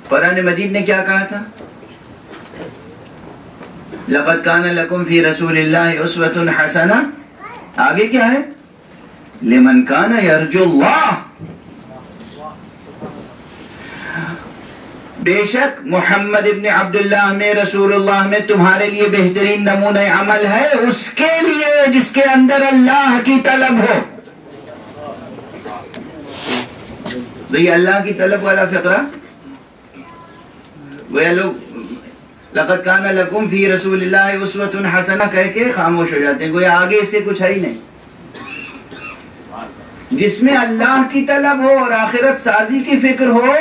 قرآن مجید نے کیا کہا تھا؟ لَقَدْ كَانَ لَكُمْ فِي رَسُولِ اللَّهِ أُسْوَةٌ حَسَنَةٌ. آگے کیا ہے؟ لِمَنْ كَانَ يَرْجُو اللَّهَ. بے شک محمد ابن عبداللہ میں، رسول اللہ میں تمہارے لیے بہترین نمونہ عمل ہے اس کے لیے جس کے اندر اللہ کی طلب ہو. تو یہ اللہ کی طلب والا فقرہ گویا لوگ لقد کان لکم فی رسول اللہ اسوۃ حسنہ کہہ کے خاموش ہو جاتے ہیں، گویا آگے اس سے کچھ ہے ہی نہیں. جس میں اللہ کی طلب ہو اور آخرت سازی کی فکر ہو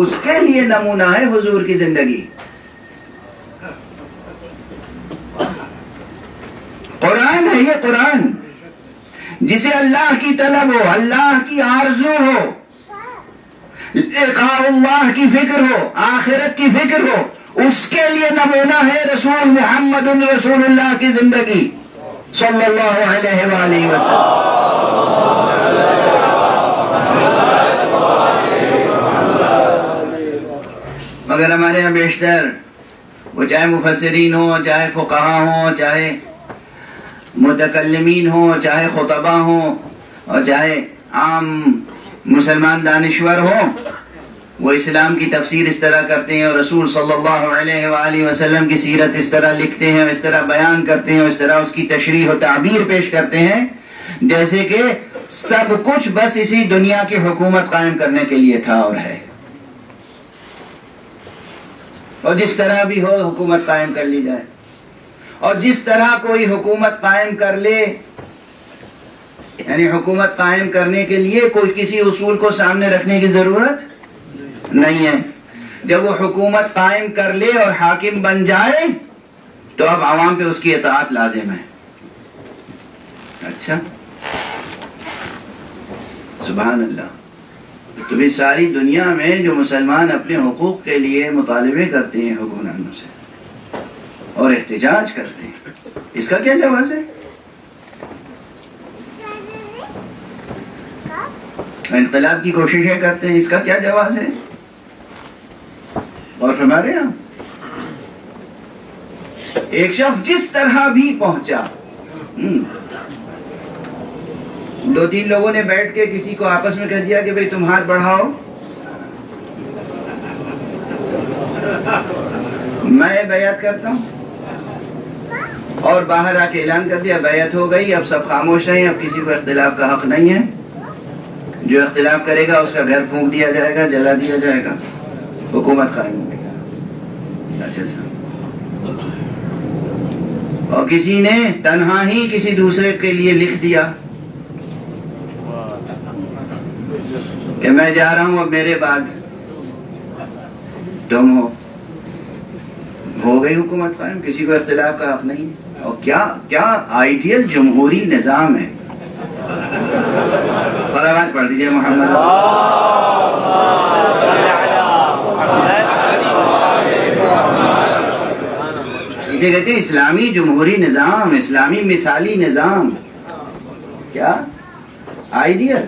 اس کے لیے نمونہ ہے حضور کی زندگی. قرآن ہے یہ قرآن، جسے اللہ کی طلب ہو، اللہ کی آرزو ہو، لقاء اللہ کی فکر ہو، آخرت کی فکر ہو، اس کے لیے نمونہ ہے رسول محمد رسول اللہ کی زندگی صلی اللہ علیہ وآلہ وسلم. مگر ہمارے یہاں بیشتر وہ چاہے مفسرین ہوں، چاہے فقہا ہوں، چاہے متکلمین ہوں، چاہے خطبہ ہوں، اور چاہے عام مسلمان دانشور ہوں، وہ اسلام کی تفسیر اس طرح کرتے ہیں اور رسول صلی اللہ علیہ وآلہ وسلم کی سیرت اس طرح لکھتے ہیں اور اس طرح بیان کرتے ہیں اور اس طرح اس کی تشریح و تعبیر پیش کرتے ہیں جیسے کہ سب کچھ بس اسی دنیا کی حکومت قائم کرنے کے لیے تھا اور ہے، اور جس طرح بھی ہو حکومت قائم کر لی جائے. اور جس طرح کوئی حکومت قائم کر لے، یعنی حکومت قائم کرنے کے لیے کوئی کسی اصول کو سامنے رکھنے کی ضرورت نہیں ہے. جب وہ حکومت قائم کر لے اور حاکم بن جائے تو اب عوام پہ اس کی اطاعت لازم ہے. اچھا سبحان اللہ. تو بھی ساری دنیا میں جو مسلمان اپنے حقوق کے لیے مطالبے کرتے ہیں حکمرانوں سے اور احتجاج کرتے ہیں، اس کا کیا جواز ہے؟ انقلاب کی کوششیں کرتے ہیں، اس کا کیا جواز ہے؟ اور ہمارے یہاں ایک شخص جس طرح بھی پہنچا، دو تین لوگوں نے بیٹھ کے کسی کو آپس میں کہہ دیا کہ بھئی تم ہاتھ بڑھاؤ، میں بیعت کرتا ہوں، اور باہر آ کے اعلان کر دیا بیعت ہو گئی، اب سب خاموش رہیں، اب کسی کو اختلاف کا حق نہیں ہے، جو اختلاف کرے گا اس کا گھر پھونک دیا جائے گا، جلا دیا جائے گا، حکومت قائم ہوگی. اچھا سر، اور کسی نے تنہا ہی کسی دوسرے کے لیے لکھ دیا کہ میں جا رہا ہوں اب میرے بعد تم ہو گئی حکومت قائم، کسی کو اختلاف کا حق نہیں. اور کیا آئیڈیل جمہوری نظام ہے. صلوات پڑھ دیجئے محمد. اسے کہتے ہیں اسلامی جمہوری نظام، اسلامی مثالی نظام. کیا؟ آئیڈیل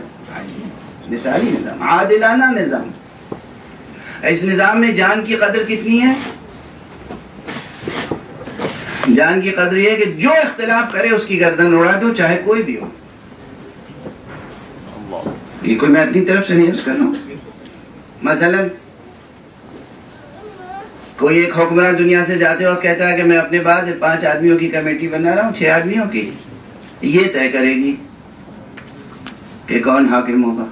مثالی نظام، عادلانہ نظام. اس نظام میں جان کی قدر کتنی ہے؟ جان کی قدر یہ ہے کہ جو اختلاف کرے اس کی گردن اڑا دو، چاہے کوئی بھی ہو. یہ کوئی میں اپنی طرف سے نہیں عرض کر رہا ہوں. مثلا کوئی ایک حکمران دنیا سے جاتے وقت کہتا ہے کہ میں اپنے بعد 5 آدمیوں کی کمیٹی بنا رہا ہوں، 6 آدمیوں کی. یہ طے کرے گی کہ کون حاکم ہوگا.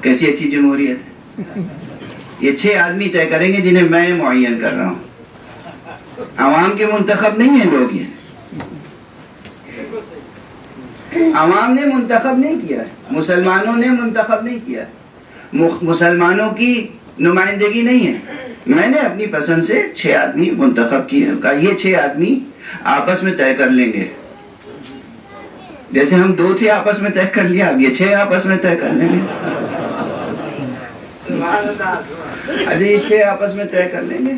کیسی اچھی جمہوریت ہے. یہ 6 آدمی طے کریں گے جنہیں میں معین کر رہا ہوں. عوام کے منتخب نہیں ہیں لوگ، یہ عوام نے منتخب نہیں کیا ہے، مسلمانوں نے منتخب نہیں کیا ہے، مسلمانوں کی نمائندگی نہیں ہے. میں نے اپنی پسند سے 6 آدمی منتخب کیے، کہا یہ 6 آدمی آپس میں طے کر لیں گے. جیسے ہم 2 تھے آپس میں طے کر لیا، اب یہ 6 آپس میں طے کر لیں گے. ابھی یہ 6 آپس میں طے کر لیں گے.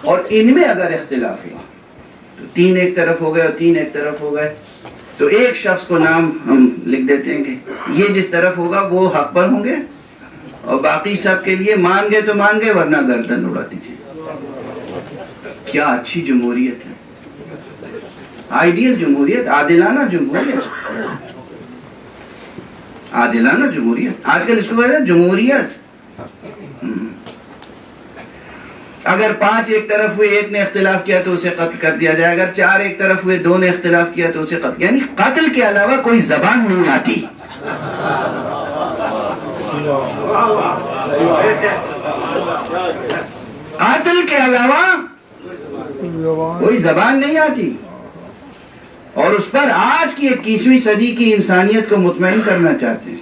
اور ان میں اگر اختلاف ہوا تو 3 ایک طرف ہو گئے اور 3 ایک طرف ہو گئے، تو ایک شخص کو نام ہم لکھ دیتے ہیں کہ یہ جس طرف ہوگا وہ حق پر ہوں گے، اور باقی سب کے لیے مان گئے تو مان گئے، ورنہ گردن اڑا دیجیے. کیا اچھی جمہوریت ہے، آئیڈیل جمہوریت، عادلانہ جمہوریت. عادلانہ جمہوریت آج کل اس کو کہتے ہیں جمہوریت. اگر 5 ایک طرف ہوئے، ایک نے اختلاف کیا تو اسے قتل کر دیا جائے. اگر 4 ایک طرف ہوئے، 2 نے اختلاف کیا تو اسے قتل. یعنی قتل کے علاوہ کوئی زبان نہیں آتی. قاتل کے علاوہ کوئی زبان نہیں آتی. اور اس پر آج کی 21ویں صدی کی انسانیت کو مطمئن کرنا چاہتے ہیں.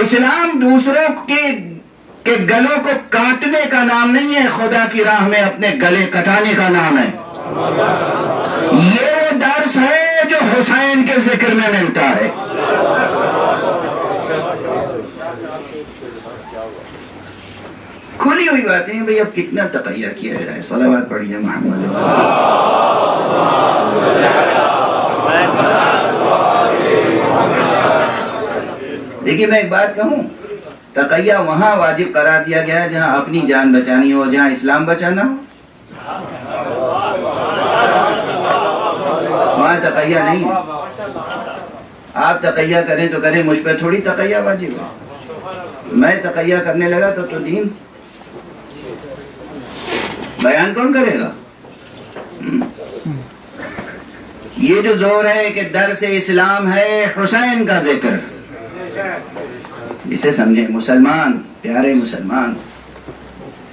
اسلام دوسروں کے گلوں کو کاٹنے کا نام نہیں ہے، خدا کی راہ میں اپنے گلے کٹانے کا نام ہے. یہ وہ درس ہے جو حسین کے ذکر میں ملتا ہے. کھلی ہوئی باتیں ہیں بھئی. اب کتنا تقیہ کیا جائے. صلوات پڑھیے محمد. دیکھیے میں ایک بات کہوں، تقیہ وہاں واجب قرار دیا گیا ہے جہاں اپنی جان بچانی ہو، جہاں اسلام بچانا ہو. وہاں تقیہ نہیں ہے. آپ تقیہ کریں تو کریں، مجھ پہ تھوڑی تقیہ واجب ہے. میں تقیہ کرنے لگا تو دین بیان کون کرے گا؟ یہ جو زور ہے کہ درس اسلام ہے حسین کا ذکر، اسے سمجھیں. مسلمان، پیارے مسلمان،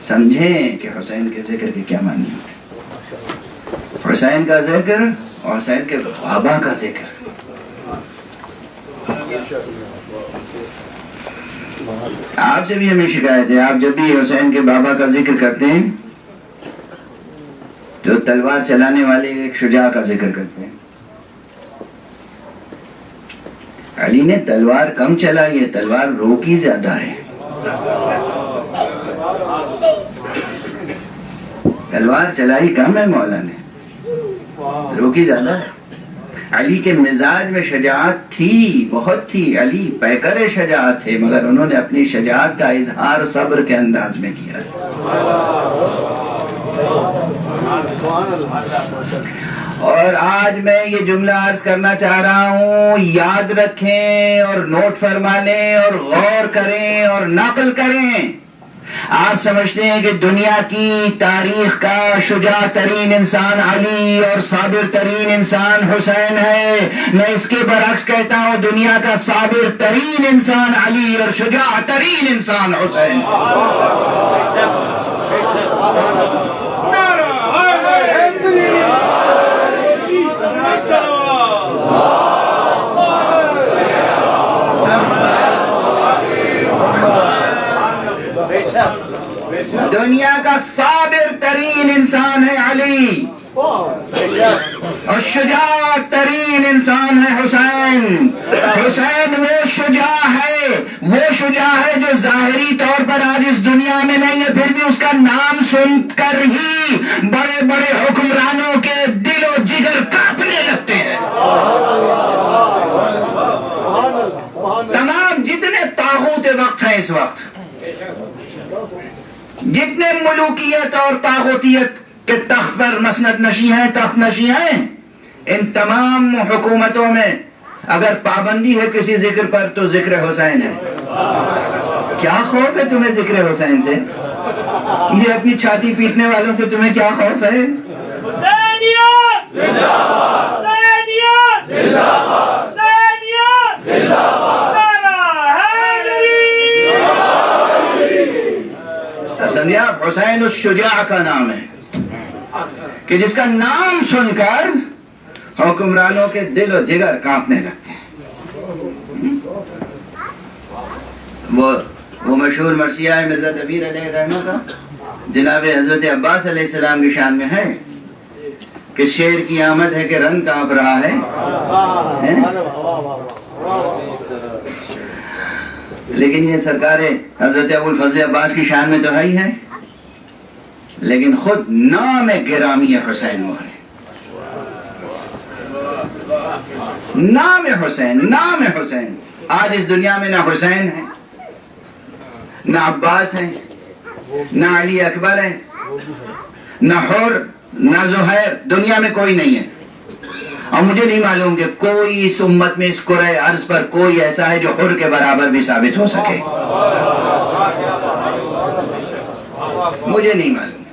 سمجھیں کہ حسین کے ذکر کے کیا معنی ہوتے. حسین کا ذکر اور حسین کے بابا کا ذکر. آپ سے بھی ہمیں شکایت ہے، آپ جب بھی حسین کے بابا کا ذکر کرتے ہیں تو تلوار چلانے والے ایک شجاع کا ذکر کرتے ہیں. علی نے تلوار کم چلائی ہے، تلوار روکی زیادہ ہے. تلوار چلائی کم ہے مولا نے، روکی زیادہ ہے. علی کے مزاج میں شجاعت تھی، بہت تھی. علی پیکر شجاعت تھے، مگر انہوں نے اپنی شجاعت کا اظہار صبر کے انداز میں کیا. اور آج میں یہ جملہ عرض کرنا چاہ رہا ہوں، یاد رکھیں اور نوٹ فرما لیں اور غور کریں اور نقل کریں. آپ سمجھتے ہیں کہ دنیا کی تاریخ کا شجاع ترین انسان علی اور صابر ترین انسان حسین ہے. میں اس کے برعکس کہتا ہوں، دنیا کا صابر ترین انسان علی اور شجاع ترین انسان حسین. دنیا کا صابر ترین انسان ہے علی ہوئی. اور شجاع ترین انسان ہے حسین. حسین وہ شجاع ہے جو ظاہری طور پر آج اس دنیا میں نہیں ہے، پھر بھی اس کا نام سن کر ہی بڑے بڑے حکمرانوں کے دل و جگر کانپنے لگتے ہیں. تمام جتنے طاغوت وقت ہیں اس وقت، جتنے ملوکیت اور طاغوتیت کے تخت پر مسند نشی ہیں، تخت نشی ہیں، ان تمام حکومتوں میں اگر پابندی ہے کسی ذکر پر تو ذکر حسین ہے. کیا خوف ہے تمہیں ذکر حسین سے؟ یہ اپنی چھاتی پیٹنے والوں سے تمہیں کیا خوف ہے؟ حسینیت زندہ باد، حسینیت زندہ باد، حسینیت زندہ باد، نعرہ حیدری. اب سمجھے آپ، حسین الشجاع کا نام ہے کہ جس کا نام سن کر حکمرانوں کے دل و جگر کانپنے لگتے ہیں. وہ مشہور مرثیہ ہے مرزا دبیر علیہ رحمہ کا، جناب حضرت عباس علیہ السلام کی شان میں ہے کہ شیر کی آمد ہے کہ رنگ کانپ رہا ہے. لیکن یہ سرکار حضرت ابو الفضل عباس کی شان میں تو ہے ہی ہے، لیکن خود نام گرامی حسین وہ ہے. نام حسین. آج اس دنیا میں نہ حسین ہے، نہ عباس ہے، نہ علی اکبر ہے، نہ حر، نہ زہیر. دنیا میں کوئی نہیں ہے. اور مجھے نہیں معلوم کہ کوئی اس امت میں اس کرۂ ارض پر کوئی ایسا ہے جو حر کے برابر بھی ثابت ہو سکے. مجھے نہیں معلوم،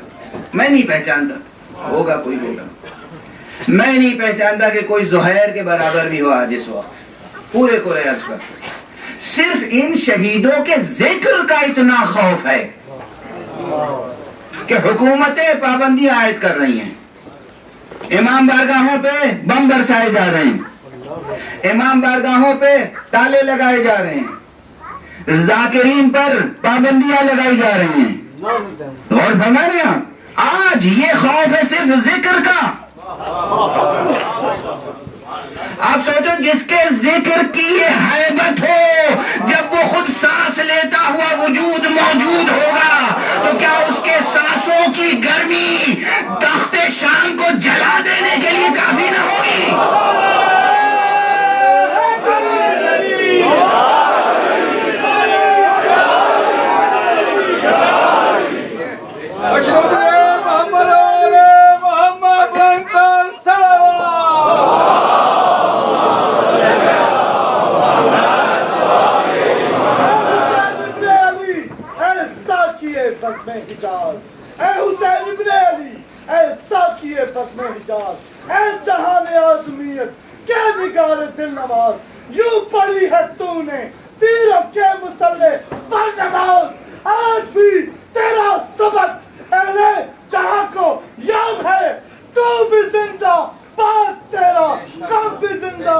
میں نہیں پہچانتا. ہوگا کوئی ہوگا، میں نہیں پہچانتا کہ کوئی زہیر کے برابر بھی ہو آج اس وقت پورے کرۂ ارض پر. صرف ان شہیدوں کے ذکر کا اتنا خوف ہے کہ حکومتیں پابندی عائد کر رہی ہیں، امام بارگاہوں پہ بم برسائے جا رہے ہیں، امام بارگاہوں پہ تالے لگائے جا رہے ہیں، ذاکرین پر پابندیاں لگائی جا رہی ہیں. اور ہمارے یہاں آج یہ خوف ہے صرف ذکر کا. آپ سوچو جس کے ذکر کی یہ ہیبت ہو، جب وہ خود سانس لیتا ہوا وجود موجود ہوگا تو کیا اس کے سانسوں کی گرمی تخت شام کو جلا دینے کے لیے کافی نہ ہوگی؟ اے حسین ابن علی، اے ساقی بزم حجاز، اے جہان آدمیت کیا نگار دل نواز، یوں پڑھی ہے تو نے تیروں کے مسلح پر نماز. آج بھی تیرا سبق اہل جہاں کو یاد ہے، تو بھی زندہ بات تیرا کم بھی زندہ.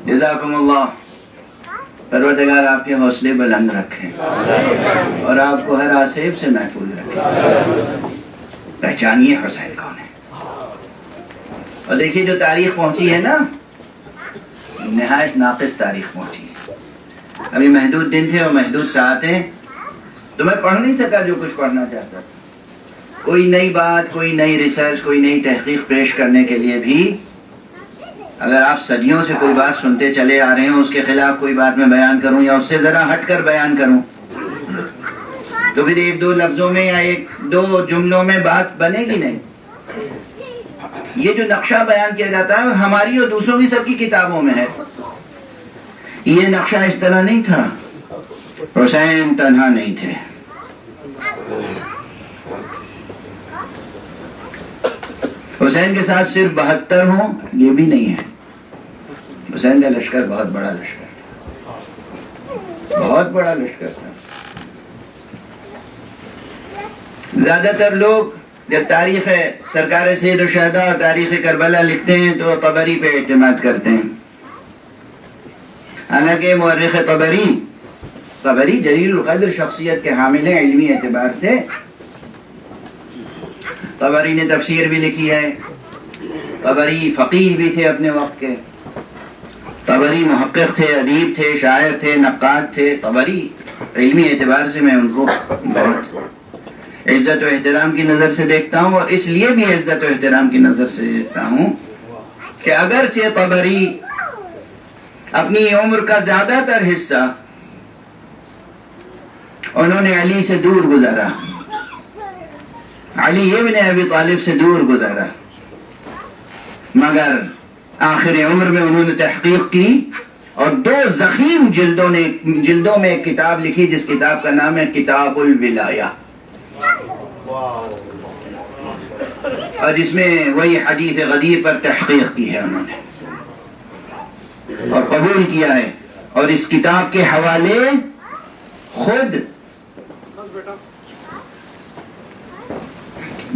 جزاکم اللہ. پروردگار آپ کے حوصلے بلند رکھیں اور آپ کو ہر آسیب سے محفوظ رکھیں. پہچانیے حسین کون ہے. اور دیکھیے جو تاریخ پہنچی ہے نا، نہایت ناقص تاریخ پہنچی ہے. ابھی محدود دن تھے اور محدود ساعتیں، تو میں پڑھ نہیں سکا جو کچھ پڑھنا چاہتا. کوئی نئی بات، کوئی نئی ریسرچ، کوئی نئی تحقیق پیش کرنے کے لیے بھی اگر آپ صدیوں سے کوئی بات سنتے چلے آ رہے ہیں، اس کے خلاف کوئی بات میں بیان کروں یا اس سے ذرا ہٹ کر بیان کروں، تو پھر ایک دو لفظوں میں یا ایک دو جملوں میں بات بنے گی نہیں. یہ جو نقشہ بیان کیا جاتا ہے اور ہماری اور دوسروں کی سب کی کتابوں میں ہے، یہ نقشہ اس طرح نہیں تھا. حسین تنہا نہیں تھے. حسین کے ساتھ صرف 72 ہوں یہ بھی نہیں ہے. حسین کا لشکر بہت بڑا لشکر تھا، بہت بڑا لشکر تھا. زیادہ تر لوگ جب تاریخ سرکار سید الشہداء اور تاریخ کربلا لکھتے ہیں تو طبری پہ اعتماد کرتے ہیں حالانکہ مورخ طبری جلیل القدر شخصیت کے حامل ہیں علمی اعتبار سے. طبری نے تفسیر بھی لکھی ہے. طبری فقیہ بھی تھے اپنے وقت کے. طبری محقق تھے، ادیب تھے، شاعر تھے، نقاد تھے. طبری علمی اعتبار سے میں ان کو بہت عزت و احترام کی نظر سے دیکھتا ہوں، اور اس لیے بھی عزت و احترام کی نظر سے دیکھتا ہوں کہ اگرچہ طبری اپنی عمر کا زیادہ تر حصہ انہوں نے علی سے دور گزارا، علی ابن ابی طالب سے دور گزارا، مگر آخر عمر میں انہوں نے تحقیق کی اور 2 ضخیم جلدوں میں ایک کتاب لکھی جس کتاب کا نام ہے کتاب الولایہ، اور جس میں وہی حدیث غدیر پر تحقیق کی ہے انہوں نے اور قبول کیا ہے. اور اس کتاب کے حوالے خود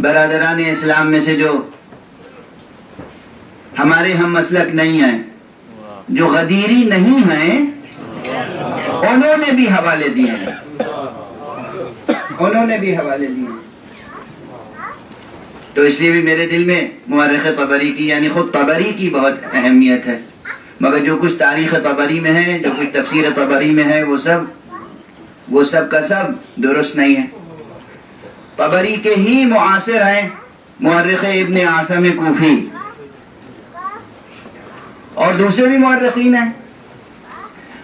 برادران اسلام میں سے جو ہمارے ہم مسلک نہیں ہیں، جو غدیری نہیں ہیں، انہوں نے بھی حوالے دیے ہیں. تو اس لیے بھی میرے دل میں مورخ طبری کی یعنی خود طبری کی بہت اہمیت ہے. مگر جو کچھ تاریخ طبری میں ہے، جو کچھ تفسیر طبری میں ہے، وہ سب کا سب درست نہیں ہے. طبری کے ہی معاصر ہیں مورخ ابن عاصم کوفی، اور دوسرے بھی مورخین ہیں.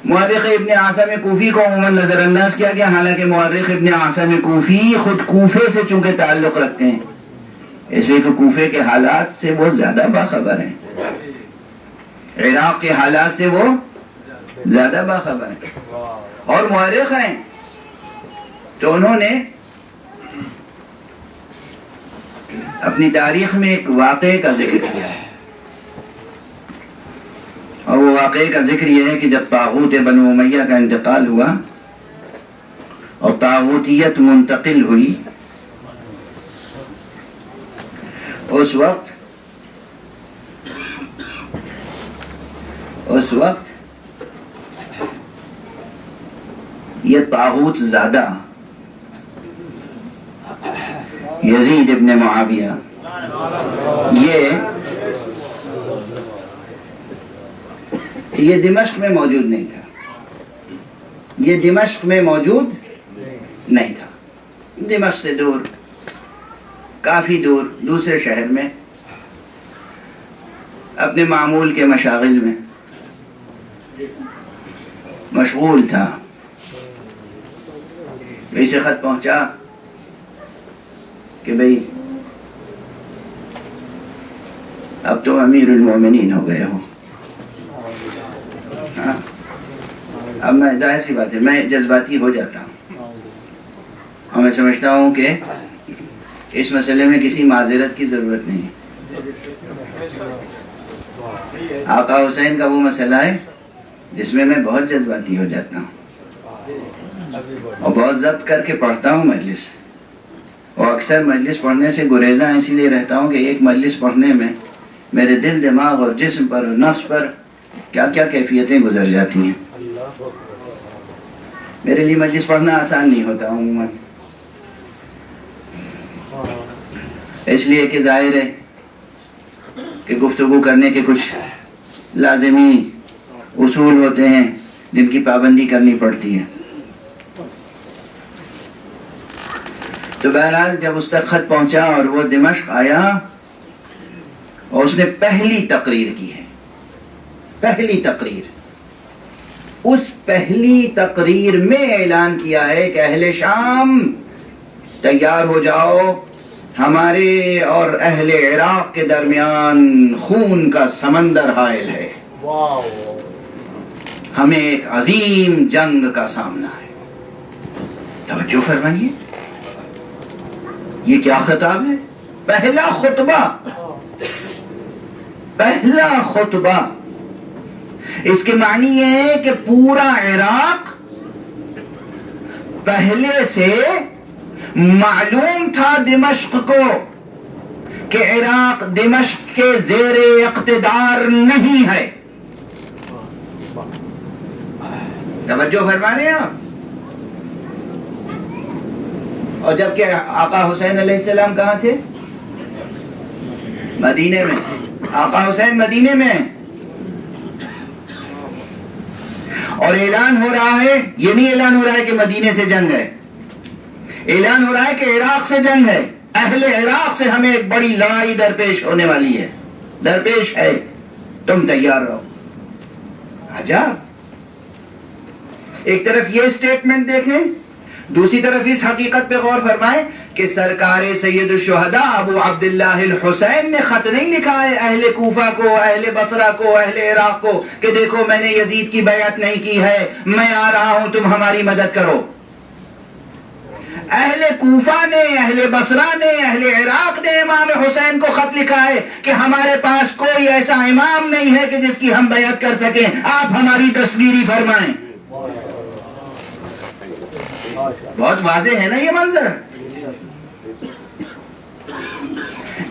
مورخ ابن عاصم کوفی کو عموماً نظر انداز کیا گیا، حالانکہ مورخ ابن عاصم کوفی خود کوفے سے چونکہ تعلق رکھتے ہیں، اس لیے کہ کوفے کے حالات سے وہ زیادہ باخبر ہیں، عراق کے حالات سے وہ زیادہ باخبر ہیں، اور مورخ ہیں. تو انہوں نے اپنی تاریخ میں ایک واقعے کا ذکر کیا ہے، اور وہ واقعے کا ذکر یہ ہے کہ جب طاغوت بنو امیہ کا انتقال ہوا اور طاغوتیت منتقل ہوئی، اس وقت یہ طاغوت زادہ یزید ابن معاویہ یہ دمشق میں موجود نہیں تھا. دمشق سے دور، کافی دور، دوسرے شہر میں اپنے معمول کے مشاغل میں مشغول تھا. اسے خط پہنچا کہ بھئی اب تو امیر المومنین ہو گئے ہو. اب میں ظاہر سی بات ہے میں جذباتی ہو جاتا ہوں، اور میں سمجھتا ہوں کہ اس مسئلے میں کسی معذرت کی ضرورت نہیں. آقا حسین کا وہ مسئلہ ہے جس میں بہت جذباتی ہو جاتا ہوں اور بہت ضبط کر کے پڑھتا ہوں مجلس، اور اکثر مجلس پڑھنے سے گریزاں اسی لیے رہتا ہوں کہ ایک مجلس پڑھنے میں میرے دل، دماغ اور جسم پر اور نفس پر کیا کیا کیفیتیں گزر جاتی ہیں. میرے لیے مجلس پڑھنا آسان نہیں ہوتا عموماً، اس لیے کہ ظاہر ہے کہ گفتگو کرنے کے کچھ لازمی اصول ہوتے ہیں جن کی پابندی کرنی پڑتی ہے. تو بہرحال جب اس تک خط پہنچا اور وہ دمشق آیا اور اس نے پہلی تقریر کی ہے، اس پہلی تقریر میں اعلان کیا ہے کہ اہل شام تیار ہو جاؤ، ہمارے اور اہل عراق کے درمیان خون کا سمندر حائل ہے، ہمیں ایک عظیم جنگ کا سامنا ہے. توجہ فرمائیے، یہ کیا خطاب ہے؟ پہلا خطبہ. اس کے معنی یہ ہے کہ پورا عراق پہلے سے معلوم تھا دمشق کو کہ عراق دمشق کے زیر اقتدار نہیں ہے. توجہ فرما رہے ہیں آپ؟ اور جبکہ آقا حسین علیہ السلام کہاں تھے؟ مدینے میں. آقا حسین مدینے میں ہیں. اور اعلان ہو رہا ہے، یہ نہیں اعلان ہو رہا ہے کہ مدینے سے جنگ ہے، اعلان ہو رہا ہے کہ عراق سے جنگ ہے. اہل عراق سے ہمیں ایک بڑی لڑائی درپیش ہونے والی ہے، درپیش ہے، تم تیار رہو. عجب. ایک طرف یہ سٹیٹمنٹ دیکھیں، دوسری طرف اس حقیقت پہ غور فرمائیں کہ سرکار سید الشہداء ابو عبداللہ الحسین نے خط نہیں لکھا ہے اہل کوفہ کو، اہل بصرہ کو، اہل عراق کو کہ دیکھو میں نے یزید کی بیعت نہیں کی ہے، میں آ رہا ہوں، تم ہماری مدد کرو. اہل کوفہ نے، اہل بصرہ نے، اہل عراق نے امام حسین کو خط لکھا ہے کہ ہمارے پاس کوئی ایسا امام نہیں ہے کہ جس کی ہم بیعت کر سکیں، آپ ہماری دستگیری فرمائیں. بہت واضح ہے نا یہ منظر.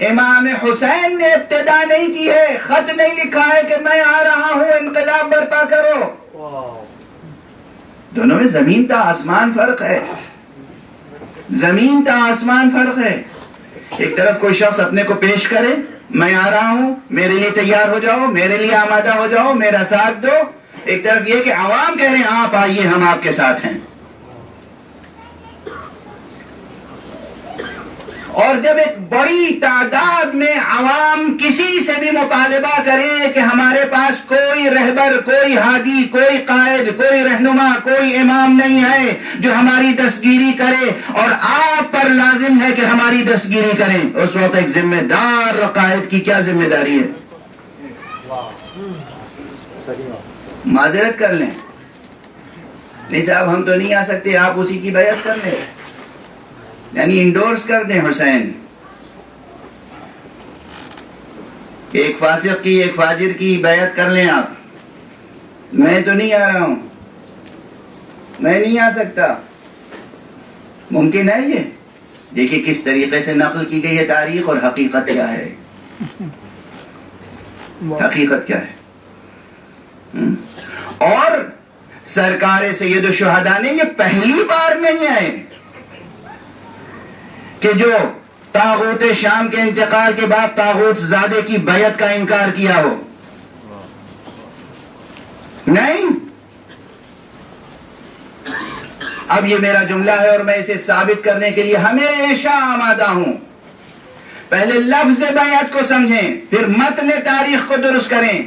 امام حسین نے ابتدا نہیں کی ہے، خط نہیں لکھا ہے کہ میں آ رہا ہوں انقلاب برپا کرو. دونوں میں زمین تا آسمان فرق ہے، زمین تا آسمان فرق ہے. ایک طرف کوئی شخص اپنے کو پیش کرے، میں آ رہا ہوں، میرے لیے تیار ہو جاؤ، میرے لیے آمادہ ہو جاؤ، میرا ساتھ دو. ایک طرف یہ کہ عوام کہہ رہے ہیں آپ آئیے، ہم آپ کے ساتھ ہیں. اور جب ایک بڑی تعداد میں عوام کسی سے بھی مطالبہ کریں کہ ہمارے پاس کوئی رہبر، کوئی ہادی، کوئی قائد، کوئی رہنما، کوئی امام نہیں ہے جو ہماری دستگیری کرے، اور آپ پر لازم ہے کہ ہماری دستگیری کریں، اس وقت ایک ذمہ دار قائد کی کیا ذمہ داری ہے؟ معذرت کر لیں، نہیں صاحب ہم تو نہیں آ سکتے، آپ اسی کی بیعت کر لیں، یعنی انڈورس کر دیں حسین. ایک فاسق کی، ایک فاجر کی بیعت کر لیں آپ. میں تو نہیں آ رہا ہوں، میں نہیں آ سکتا. ممکن ہے یہ؟ دیکھیں کس طریقے سے نقل کی گئی ہے تاریخ، اور حقیقت کیا ہے. حقیقت کیا ہے. اور سرکار سید الشہداء نے یہ پہلی بار نہیں آئے کہ جو طاغوت شام کے انتقال کے بعد طاغوت زادے کی بیعت کا انکار کیا ہو. نہیں. اب یہ میرا جملہ ہے اور میں اسے ثابت کرنے کے لیے ہمیشہ آمادہ ہوں. پہلے لفظ بیعت کو سمجھیں، پھر متن تاریخ کو درست کریں.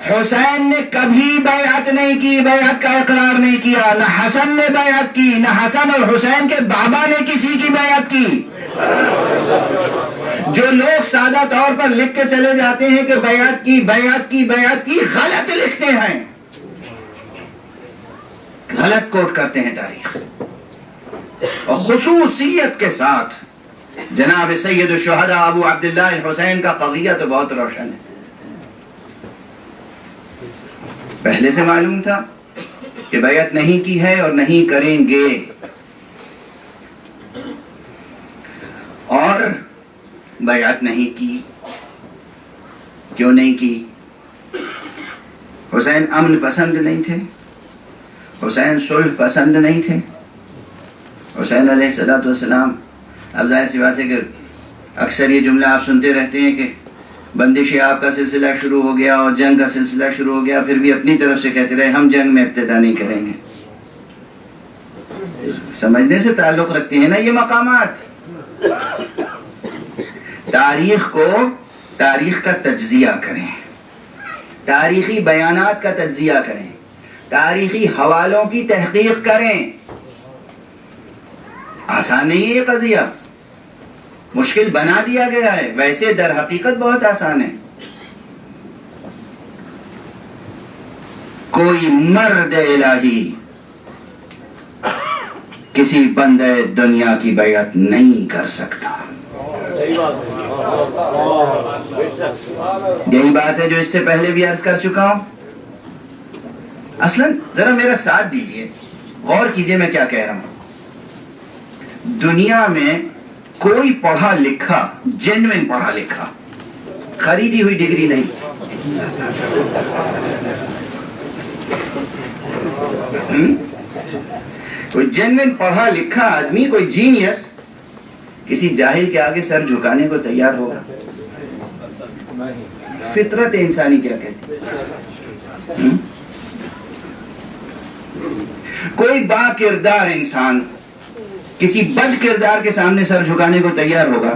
حسین نے کبھی بیعت نہیں کی، بیعت کا اقرار نہیں کیا. نہ حسن نے بیعت کی، نہ حسن اور حسین کے بابا نے کسی کی بیعت کی. جو لوگ سادہ طور پر لکھ کے چلے جاتے ہیں کہ بیعت کی، بیعت کی، بیعت کی، غلط لکھتے ہیں، غلط کوٹ کرتے ہیں تاریخ. اور خصوصیت کے ساتھ جناب سید الشہداء ابو عبداللہ الحسین کا قضیہ تو بہت روشن ہے. پہلے سے معلوم تھا کہ بیعت نہیں کی ہے اور نہیں کریں گے. اور بیعت نہیں کی. کیوں نہیں کی؟ حسین امن پسند نہیں تھے، حسین صلح پسند نہیں تھے. حسین علیہ السلام، اب ظاہر سی بات ہے کہ اکثر یہ جملہ آپ سنتے رہتے ہیں کہ بندش آپ کا سلسلہ شروع ہو گیا اور جنگ کا سلسلہ شروع ہو گیا، پھر بھی اپنی طرف سے کہتے رہے ہم جنگ میں ابتدا نہیں کریں گے. سمجھنے سے تعلق رکھتے ہیں نا یہ مقامات. تاریخ کو، تاریخ کا تجزیہ کریں، تاریخی بیانات کا تجزیہ کریں، تاریخی حوالوں کی تحقیق کریں. آسان نہیں ہے یہ قضیہ، مشکل بنا دیا گیا ہے، ویسے در حقیقت بہت آسان ہے. کوئی مرد الہی کسی بندے دنیا کی بیعت نہیں کر سکتا. یہی بات ہے جو اس سے پہلے بھی عرض کر چکا ہوں. اصلاً ذرا میرا ساتھ دیجئے، غور کیجئے میں کیا کہہ رہا ہوں. دنیا میں کوئی پڑھا لکھا، جینوین پڑھا لکھا، خریدی ہوئی ڈگری نہیں، کوئی جنوین پڑھا لکھا آدمی، کوئی جینیس کسی جاہل کے آگے سر جھکانے کو تیار ہوگا؟ فطرت انسانی کیا کہتی ہے؟ کوئی با کردار انسان کسی بد کردار کے سامنے سر جھکانے کو تیار ہوگا؟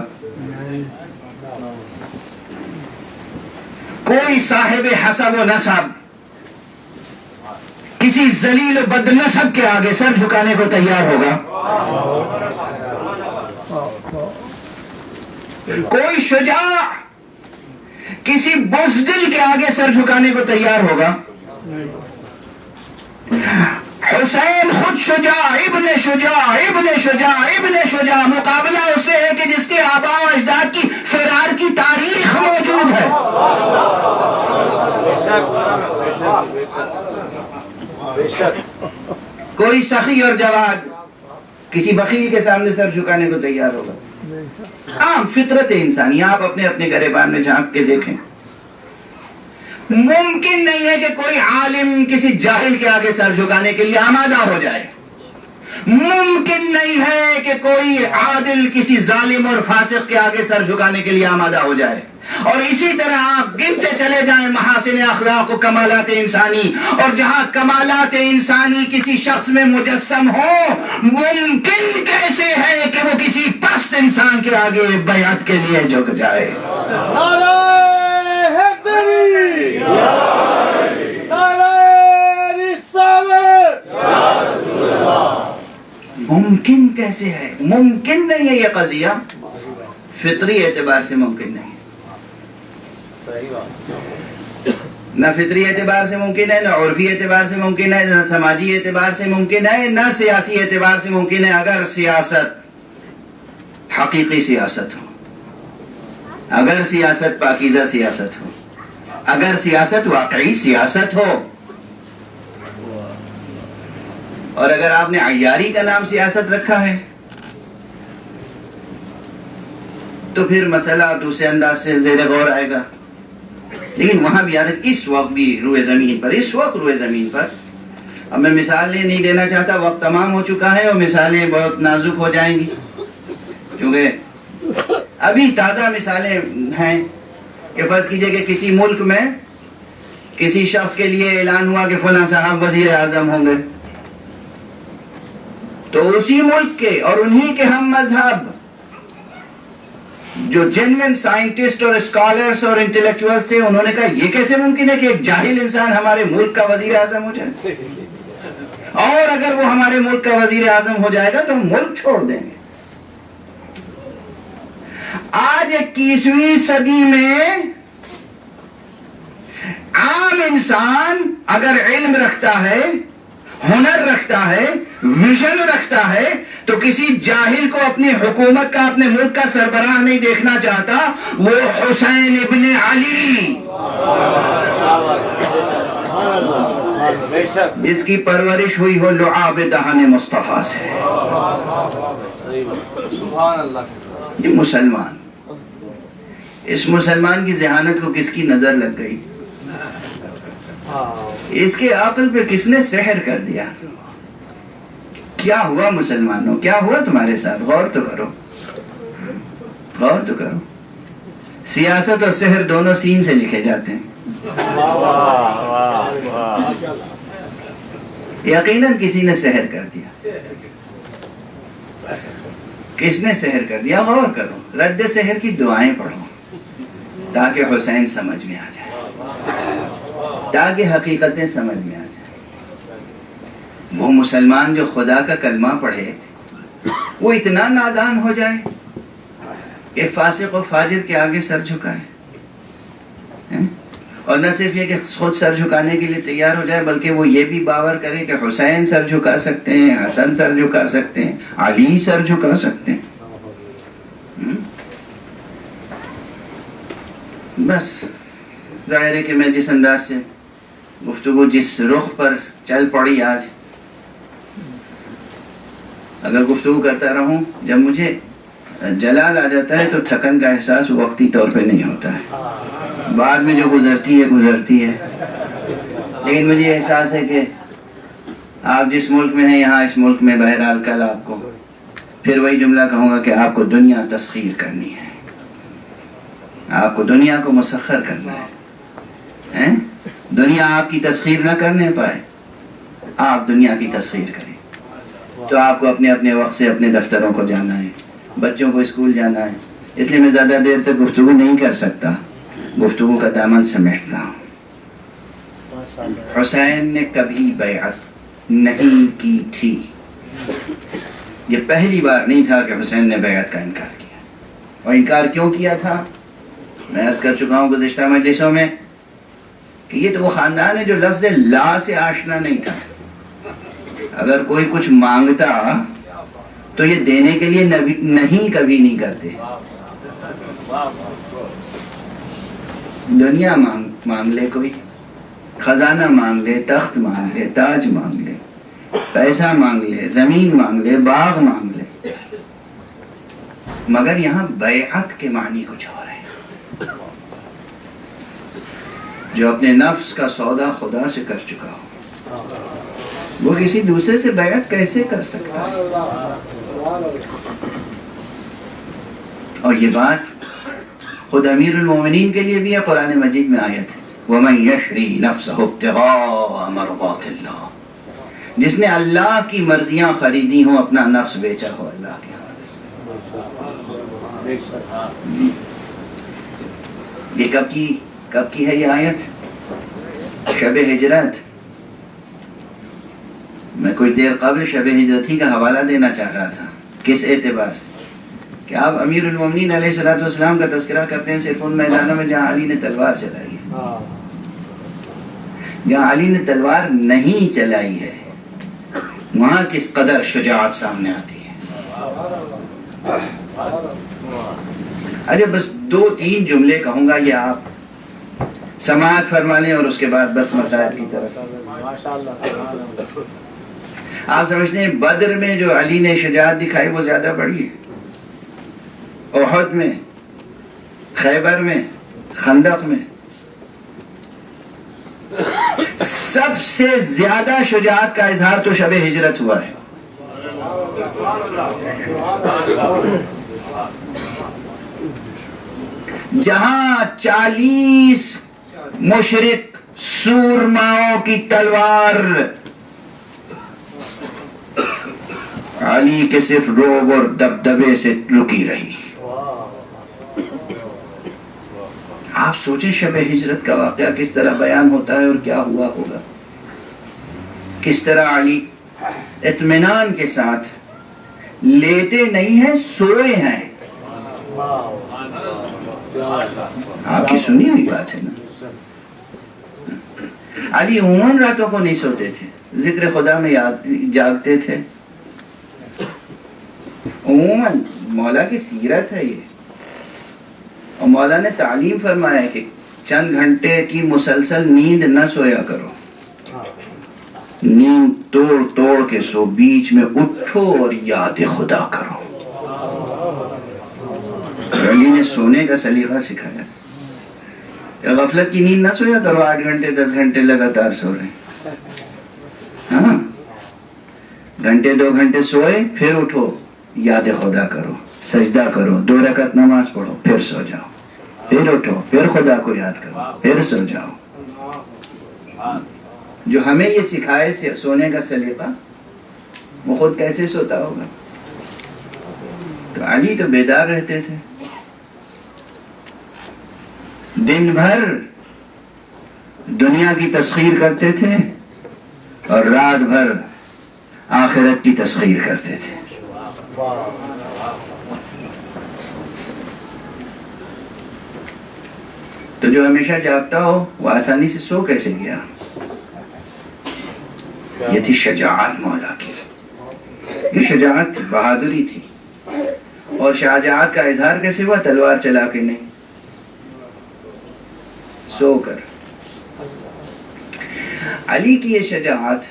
کوئی صاحب حسب و نسب کسی ذلیل و بد نسب کے آگے سر جھکانے کو تیار ہوگا؟ کوئی شجاع کسی بزدل کے آگے سر جھکانے کو تیار ہوگا؟ حسین خود شجاع ابن شجاع ابن شجاع ابن شجاع، مقابلہ اسے ہے کہ جس کے آباء و اجداد کی فرار کی تاریخ موجود ہے۔ کوئی سخی اور جواد کسی بخیل کے سامنے سر جھکانے کو تیار ہوگا؟ عام فطرت انسانی، آپ اپنے اپنے گریبان میں جھانک کے دیکھیں۔ ممکن نہیں ہے کہ کوئی عالم کسی جاہل کے آگے سر جھکانے کے لیے آمادہ ہو جائے، ممکن نہیں ہے کہ کوئی عادل کسی ظالم اور فاسق کے آگے سر جھکانے کے لیے آمادہ ہو جائے۔ اور اسی طرح آپ گنتے چلے جائیں محاسن اخلاق و کمالات انسانی، اور جہاں کمالات انسانی کسی شخص میں مجسم ہو، ممکن کیسے ہے کہ وہ کسی پست انسان کے آگے بیعت کے لیے جھک جائے؟ نعرہ حیدری، نعرہ رسالت، ممکن کیسے ہے؟ ممکن نہیں ہے یہ قضیہ، فطری اعتبار سے ممکن نہیں، نہ فطری اعتبار سے ممکن ہے، نہ عرفی اعتبار سے ممکن ہے، نہ سماجی اعتبار سے ممکن ہے، نہ سیاسی اعتبار سے ممکن ہے۔ اگر سیاست حقیقی سیاست ہو، اگر سیاست پاکیزہ سیاست ہو، اگر سیاست واقعی سیاست ہو، اور اگر آپ نے عیاری کا نام سیاست رکھا ہے تو پھر مسئلہ دوسرے انداز سے زیر غور آئے گا۔ لیکن وہاں بھی اس وقت بھی روئے زمین پر اب میں مثالیں نہیں دینا چاہتا، وقت تمام ہو چکا ہے اور مثالیں بہت نازک ہو جائیں گی، کیونکہ ابھی تازہ مثالیں ہیں کہ فرض کیجئے کہ کسی ملک میں کسی شخص کے لیے اعلان ہوا کہ فلاں صاحب وزیر اعظم ہوں گے، تو اسی ملک کے اور انہی کے ہم مذہب جو جینوین سائنٹسٹ اور اسکالرز اور انٹلیکچوئلز تھے، انہوں نے کہا یہ کیسے ممکن ہے کہ ایک جاہل انسان ہمارے ملک کا وزیر اعظم ہو جائے، اور اگر وہ ہمارے ملک کا وزیر اعظم ہو جائے گا تو ہم ملک چھوڑ دیں گے۔ آج 21ویں صدی میں عام انسان اگر علم رکھتا ہے، ہنر رکھتا ہے، ویژن رکھتا ہے، تو کسی جاہل کو اپنی حکومت کا، اپنے ملک کا سربراہ نہیں دیکھنا چاہتا، وہ حسین ابن علی جس کی پرورش ہوئی ہو لعاب دہن مصطفیٰ سے۔ یہ مسلمان، اس مسلمان کی ذہانت کو کس کی نظر لگ گئی؟ اس کے عقل پہ کس نے سحر کر دیا؟ کیا ہوا مسلمانوں، کیا ہوا تمہارے ساتھ؟ غور تو کرو، غور تو کرو۔ سیاست اور سحر دونوں سین سے لکھے جاتے ہیں۔ یقیناً کسی نے سحر کر دیا، کس نے سحر کر دیا؟ غور کرو، رد سحر کی دعائیں پڑھو تاکہ حسین سمجھ میں آ جائے، تاکہ حقیقتیں سمجھ میں آ جائے۔ وہ مسلمان جو خدا کا کلمہ پڑھے وہ اتنا نادان ہو جائے کہ فاسق و فاجر کے آگے سر جھکائے، اور نہ صرف یہ کہ خود سر جھکانے کے لیے تیار ہو جائے، بلکہ وہ یہ بھی باور کرے کہ حسین سر جھکا سکتے ہیں، حسن سر جھکا سکتے ہیں، علی سر جھکا سکتے ہیں۔ بس ظاہر ہے کہ میں جس انداز سے گفتگو جس رخ پر چل پڑی آج، اگر گفتگو کرتا رہوں، جب مجھے جلال آ جاتا ہے تو تھکن کا احساس وقتی طور پہ نہیں ہوتا ہے، بعد میں جو گزرتی ہے لیکن مجھے احساس ہے کہ آپ جس ملک میں ہیں یہاں اس ملک میں بہرحال کل آپ کو پھر وہی جملہ کہوں گا کہ آپ کو دنیا تسخیر کرنی ہے، آپ کو دنیا کو مسخر کرنا ہے۔ دنیا آپ کی تسخیر نہ کرنے پائے، آپ دنیا کی تسخیر کریں تو آپ کو اپنے اپنے وقت سے اپنے دفتروں کو جانا ہے، بچوں کو اسکول جانا ہے۔ اس لیے میں زیادہ دیر تک گفتگو نہیں کر سکتا، گفتگو کا دامن سمیٹتا ہوں۔ حسین نے کبھی بیعت نہیں کی تھی، یہ پہلی بار نہیں تھا کہ حسین نے بیعت کا انکار کیا۔ اور انکار کیوں کیا تھا میں عرض کر چکا ہوں گزشتہ مجلسوں میں کہ یہ تو وہ خاندان ہے جو لفظ لا سے آشنا نہیں تھا۔ اگر کوئی کچھ مانگتا تو یہ دینے کے لیے نہیں کبھی نہیں کرتے۔ دنیا مانگ لے، کوئی خزانہ مانگ لے، تخت مانگ لے، تاج مانگ لے، پیسہ مانگ لے، زمین مانگ لے، باغ مانگ لے، مگر یہاں بیعت کے معنی کچھ اور ہے۔ جو اپنے نفس کا سودا خدا سے کر چکا ہو وہ کسی دوسرے سے بیعت کیسے کر سکتا ہے؟ اور یہ بات خود امیر المومنین کے لیے بھی ہے، قرآن مجید میں آیت ہے وَمَن يَشْرِي نَفْسَهُ ابْتِغَاءَ مَرْضَاتِ اللَّهِ، جس نے اللہ کی مرضیاں خریدی ہوں اپنا نفس بیچا ہو اللہ کے ہاں۔ یہ کب کی ہے یہ آیت؟ شب ہجرت۔ میں کچھ دیر قبل شب ہجرت ہی کا حوالہ دینا چاہ رہا تھا۔ کس اعتبار سے کہ آپ امیر المومنین علیہ السلام کا تذکرہ کرتے ہیں صرف ان میدانوں میں جہاں علی نے تلوار چلائی ہے۔ جہاں علی نے تلوار نہیں چلائی ہے وہاں کس قدر شجاعت سامنے آتی ہے۔ اچھا بس 2-3 جملے کہوں گا، یہ آپ سماعت فرما لیں اور اس کے بعد بس مسائل کی طرف۔ آپ سمجھتے ہیں بدر میں جو علی نے شجاعت دکھائی وہ زیادہ بڑی ہے؟ احد میں، خیبر میں، خندق میں سب سے زیادہ شجاعت کا اظہار تو شب ہجرت ہوا ہے۔ جہاں 40 مشرک سورماؤں کی تلوار علی کے صرف روب اور دبدبے سے رکی رہی۔ آپ سوچیں شب ہجرت کا واقعہ کس طرح بیان ہوتا ہے اور کیا ہوا ہوگا، کس طرح علی اطمینان کے ساتھ لیتے نہیں ہیں، سوئے ہیں۔ آپ کی سنی ہوئی بات ہے نا۔ علی عموماً راتوں کو نہیں سوتے تھے، ذکر خدا میں جاگتے تھے۔ عموماً مولا کی سیرت ہے یہ، اور مولا نے تعلیم فرمایا ہے کہ چند گھنٹے کی مسلسل نیند نہ سویا کرو، نیند توڑ توڑ کے سو، بیچ میں اٹھو اور یاد خدا کرو۔ علی نے سونے کا سلیقہ سکھایا، غفلت کی نیند نہ سویا کرو 8 گھنٹے 10 گھنٹے لگاتار سو رہے، ہاں گھنٹے 2 گھنٹے سوئے پھر اٹھو، یاد خدا کرو، سجدہ کرو، 2 رکعت نماز پڑھو، پھر سو جاؤ، پھر اٹھو، پھر خدا کو یاد کرو، پھر سو جاؤ۔ جو ہمیں یہ سکھائے سونے کا سلیقہ وہ خود کیسے سوتا ہوگا؟ تو علی تو بیدار رہتے تھے، دن بھر دنیا کی تسخیر کرتے تھے اور رات بھر آخرت کی تسخیر کرتے تھے۔ تو جو ہمیشہ جاگتا ہو وہ آسانی سے سو کیسے گیا؟ یہ تھی شجاعت مولا کی، یہ شجاعت بہادری تھی۔ اور شجاعت کا اظہار کیسے ہوا؟ تلوار چلا کے نہیں، سو کر۔ علی کی یہ شجاعت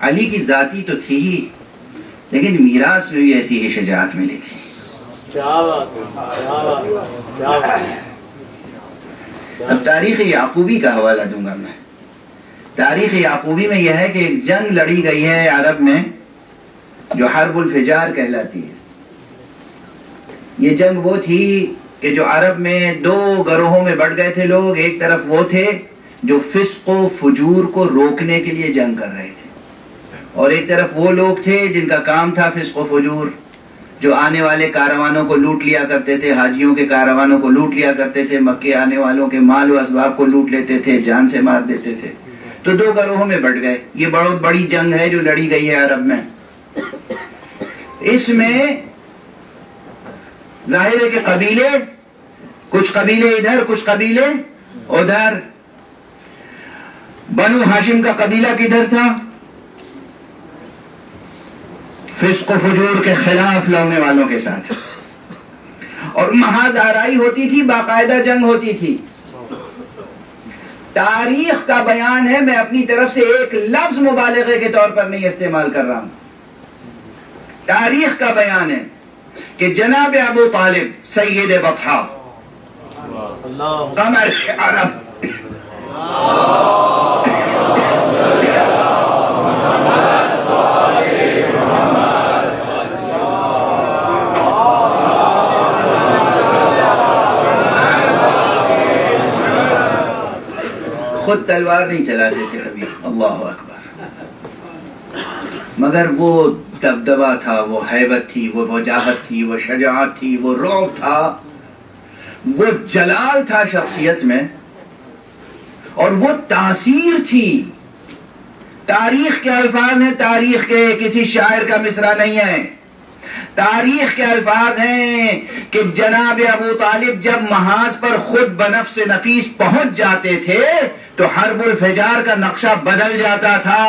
علی کی ذاتی تو تھی ہی، لیکن میراث میں بھی ایسی ہی شجاعت ملی تھی۔ اب تاریخ یعقوبی کا حوالہ دوں گا میں، تاریخ یعقوبی میں یہ ہے کہ ایک جنگ لڑی گئی ہے عرب میں جو حرب الفجار کہلاتی ہے. یہ جنگ وہ تھی کہ جو عرب میں دو گروہوں میں بٹ گئے تھے لوگ. ایک طرف وہ تھے جو فسق و فجور کو روکنے کے لیے جنگ کر رہے تھے, اور ایک طرف وہ لوگ تھے جن کا کام تھا فسق و فجور, جو آنے والے کاروانوں کو لوٹ لیا کرتے تھے, حاجیوں کے کاروانوں کو لوٹ لیا کرتے تھے, مکے آنے والوں کے مال و اسباب کو لوٹ لیتے تھے, جان سے مار دیتے تھے. تو دو گروہوں میں بٹ گئے. یہ بہت بڑی جنگ ہے جو لڑی گئی ہے عرب میں. اس میں ظاہر ہے کہ قبیلے, کچھ قبیلے ادھر کچھ قبیلے ادھر. بنو ہاشم کا قبیلہ کدھر تھا؟ فسق و فجور کے خلاف لڑنے والوں کے ساتھ, اور محاذ آرائی ہوتی تھی, باقاعدہ جنگ ہوتی تھی. تاریخ کا بیان ہے, میں اپنی طرف سے ایک لفظ مبالغے کے طور پر نہیں استعمال کر رہا ہوں. تاریخ کا بیان ہے کہ جناب ابو طالب سید بطحا قمر عرب خود تلوار نہیں چلاتے تھے کبھی, اللہ اکبر, مگر وہ دبدبا تھا, وہ ہیبت تھی, وہ وجاہت تھی, وہ شجاعت تھی, وہ رعب تھا, وہ جلال تھا شخصیت میں, اور وہ تاثیر تھی. تاریخ کے الفاظ ہیں, تاریخ کے کسی شاعر کا مصرع نہیں ہے. تاریخ کے الفاظ ہیں کہ جناب ابو طالب جب محاذ پر خود بنفس نفیس پہنچ جاتے تھے تو حرب الفجار کا نقشہ بدل جاتا تھا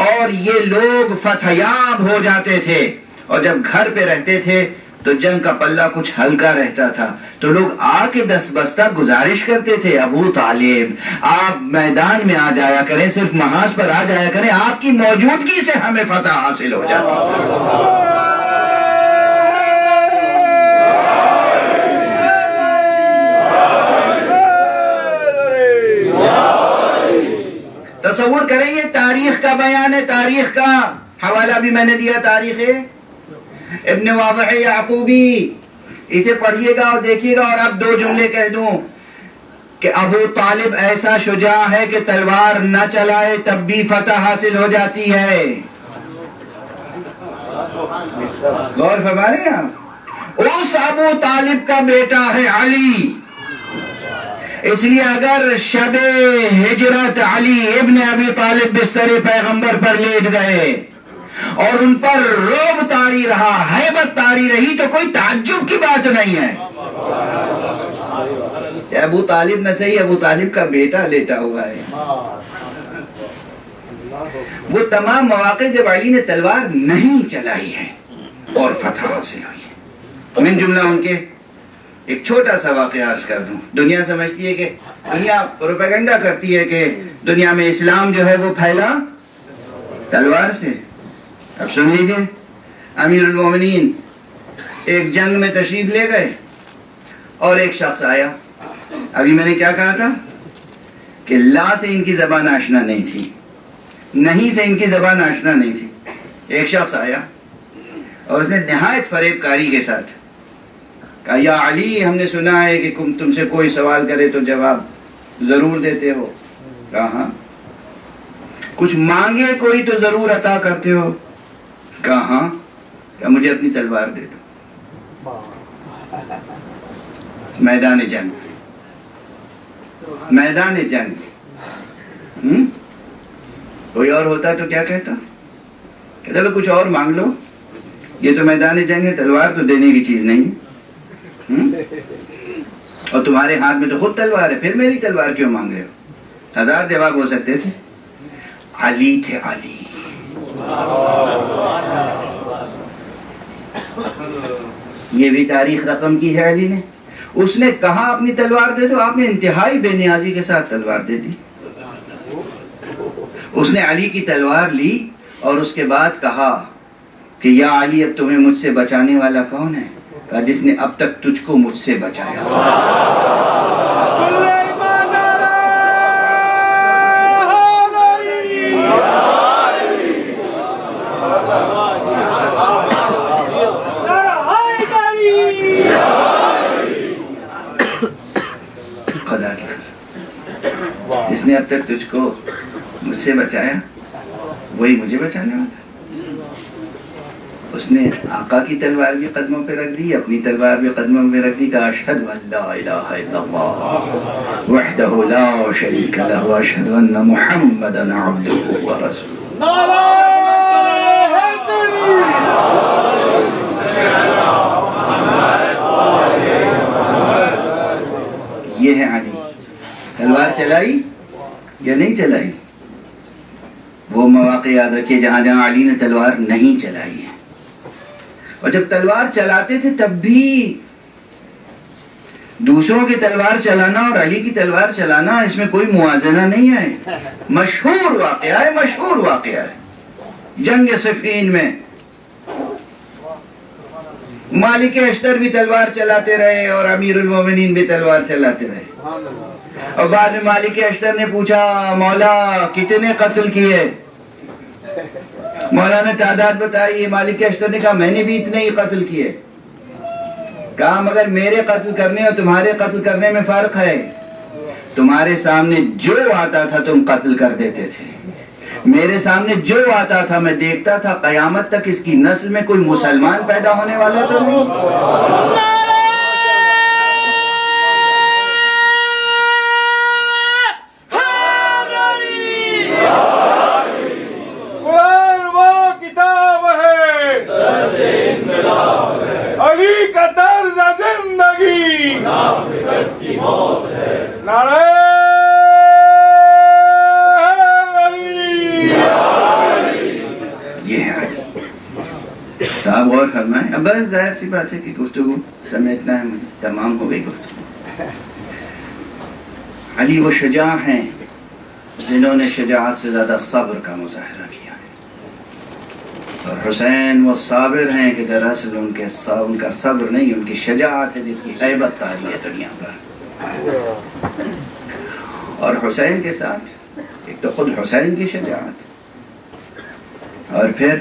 اور یہ لوگ فتح یاب ہو جاتے تھے. اور جب گھر پہ رہتے تھے تو جنگ کا پلہ کچھ ہلکا رہتا تھا, تو لوگ آ کے دست بستہ گزارش کرتے تھے, ابو طالب آپ میدان میں آ جایا کریں, صرف محاذ پر آ جایا کریں, آپ کی موجودگی سے ہمیں فتح حاصل ہو جاتی. تصور کریں, یہ تاریخ کا بیان ہے. تاریخ کا حوالہ بھی میں نے دیا, تاریخ ابن واضح یعقوبی, اسے پڑھیے گا اور دیکھیے گا. اور اب دو جملے کہہ دوں کہ ابو طالب ایسا شجاع ہے کہ تلوار نہ چلائے تب بھی فتح حاصل ہو جاتی ہے. غور فرما رہے ہیں آپ؟ اس ابو طالب کا بیٹا ہے علی. اس لیے اگر شب ہجرت علی ابن ابی طالب بستر پیغمبر پر لیٹ گئے اور ان پر رعب طاری رہا, ہیبت طاری رہی, تو کوئی تعجب کی بات نہیں ہے. ابو طالب نہ صحیح, ابو طالب کا بیٹا لیٹا ہوا ہے. وہ تمام مواقع جب علی نے تلوار نہیں چلائی ہے اور فتح حاصل ہوئی ہے. من جملہ ان کے ایک چھوٹا سا واقعہ عرض کر دوں. دنیا سمجھتی ہے کہ دنیا پروپیگنڈا کرتی ہے کہ دنیا میں اسلام جو ہے وہ پھیلا تلوار سے. اب سن لیجئے, امیر المومنین ایک جنگ میں تشریف لے گئے اور ایک شخص آیا. ابھی میں نے کیا کہا تھا کہ لا سے ان کی زبان آشنا نہیں تھی, نہیں سے ان کی زبان آشنا نہیں تھی. ایک شخص آیا اور اس نے نہایت فریب کاری کے ساتھ کہا, یا علی ہم نے سنا ہے کہ تم سے کوئی سوال کرے تو جواب ضرور دیتے ہو. کہا ہاں. کچھ مانگے کوئی تو ضرور عطا کرتے ہو. کہا ہاں. کہا مجھے اپنی تلوار دے دو. میدان جنگ, میدان جنگ. کوئی اور ہوتا تو کیا کہتا؟ کہتا کچھ اور مانگ لو, یہ تو میدان جنگ ہے, تلوار تو دینے کی چیز نہیں. اور تمہارے ہاتھ میں تو خود تلوار ہے, پھر میری تلوار کیوں مانگ رہے ہو؟ 1000 جواب ہو سکتے تھے. علی تھے, علی. یہ بھی تاریخ رقم کی ہے. علی نے, اس نے کہا اپنی تلوار دے دو, آپ نے انتہائی بے نیازی کے ساتھ تلوار دے دی. اس نے علی کی تلوار لی اور اس کے بعد کہا کہ یا علی اب تمہیں مجھ سے بچانے والا کون ہے؟ کہا جس نے اب تک تجھ کو مجھ سے بچایا. اب تک تجھ کو مجھ سے بچایا وہی مجھے بچانے والا. اس نے آقا کی تلوار بھی قدموں پہ رکھ دی, اپنی تلوار بھی قدموں پہ رکھ دی, کہا اشہد ان لا الہ الا اللہ وحدہ لا شریک لہ واشہد ان محمدا عبدہ ورسولہ. یہ ہے علی. تلوار چلائی یا نہیں چلائی؟ وہ مواقع یاد رکھیے جہاں جہاں علی نے تلوار نہیں چلائی ہے. اور جب تلوار چلاتے تھے تب بھی دوسروں کی تلوار چلانا اور علی کی تلوار چلانا اس میں کوئی موازنہ نہیں ہے. مشہور واقعہ ہے, مشہور واقعہ ہے. جنگ صفین میں مالک اشتر بھی تلوار چلاتے رہے اور امیر المومنین بھی تلوار چلاتے رہے. اور بعد میں مالک اشتر نے پوچھا مولا کتنے قتل کیے؟ مولا نے تعداد بتائی. مالک اشتر نے کہا میں نے بھی اتنے ہی قتل کیے. کہا مگر میرے قتل کرنے اور تمہارے قتل کرنے میں فرق ہے. تمہارے سامنے جو آتا تھا تم قتل کر دیتے تھے, میرے سامنے جو آتا تھا میں دیکھتا تھا. قیامت تک اس کی نسل میں کوئی مسلمان پیدا ہونے والا تو نہیں. قرآن وہ کتاب ہے علی کا طرز زندگی نعرہ تو آپ غور فرمائیں. اب بس ظاہر سی بات ہے کہ گفتگو سمیٹنا ہے, تمام ہو گئی گفتگو. علی وہ شجاع ہیں جنہوں نے شجاعت سے زیادہ صبر کا مظاہرہ کیا ہے, اور حسین وہ صابر ہیں کہ دراصل ان کا صبر نہیں, ان کی شجاعت ہے جس کی ہیبت طاری ہے دنیا پر. اور حسین کے ساتھ ایک تو خود حسین کی شجاعت, اور پھر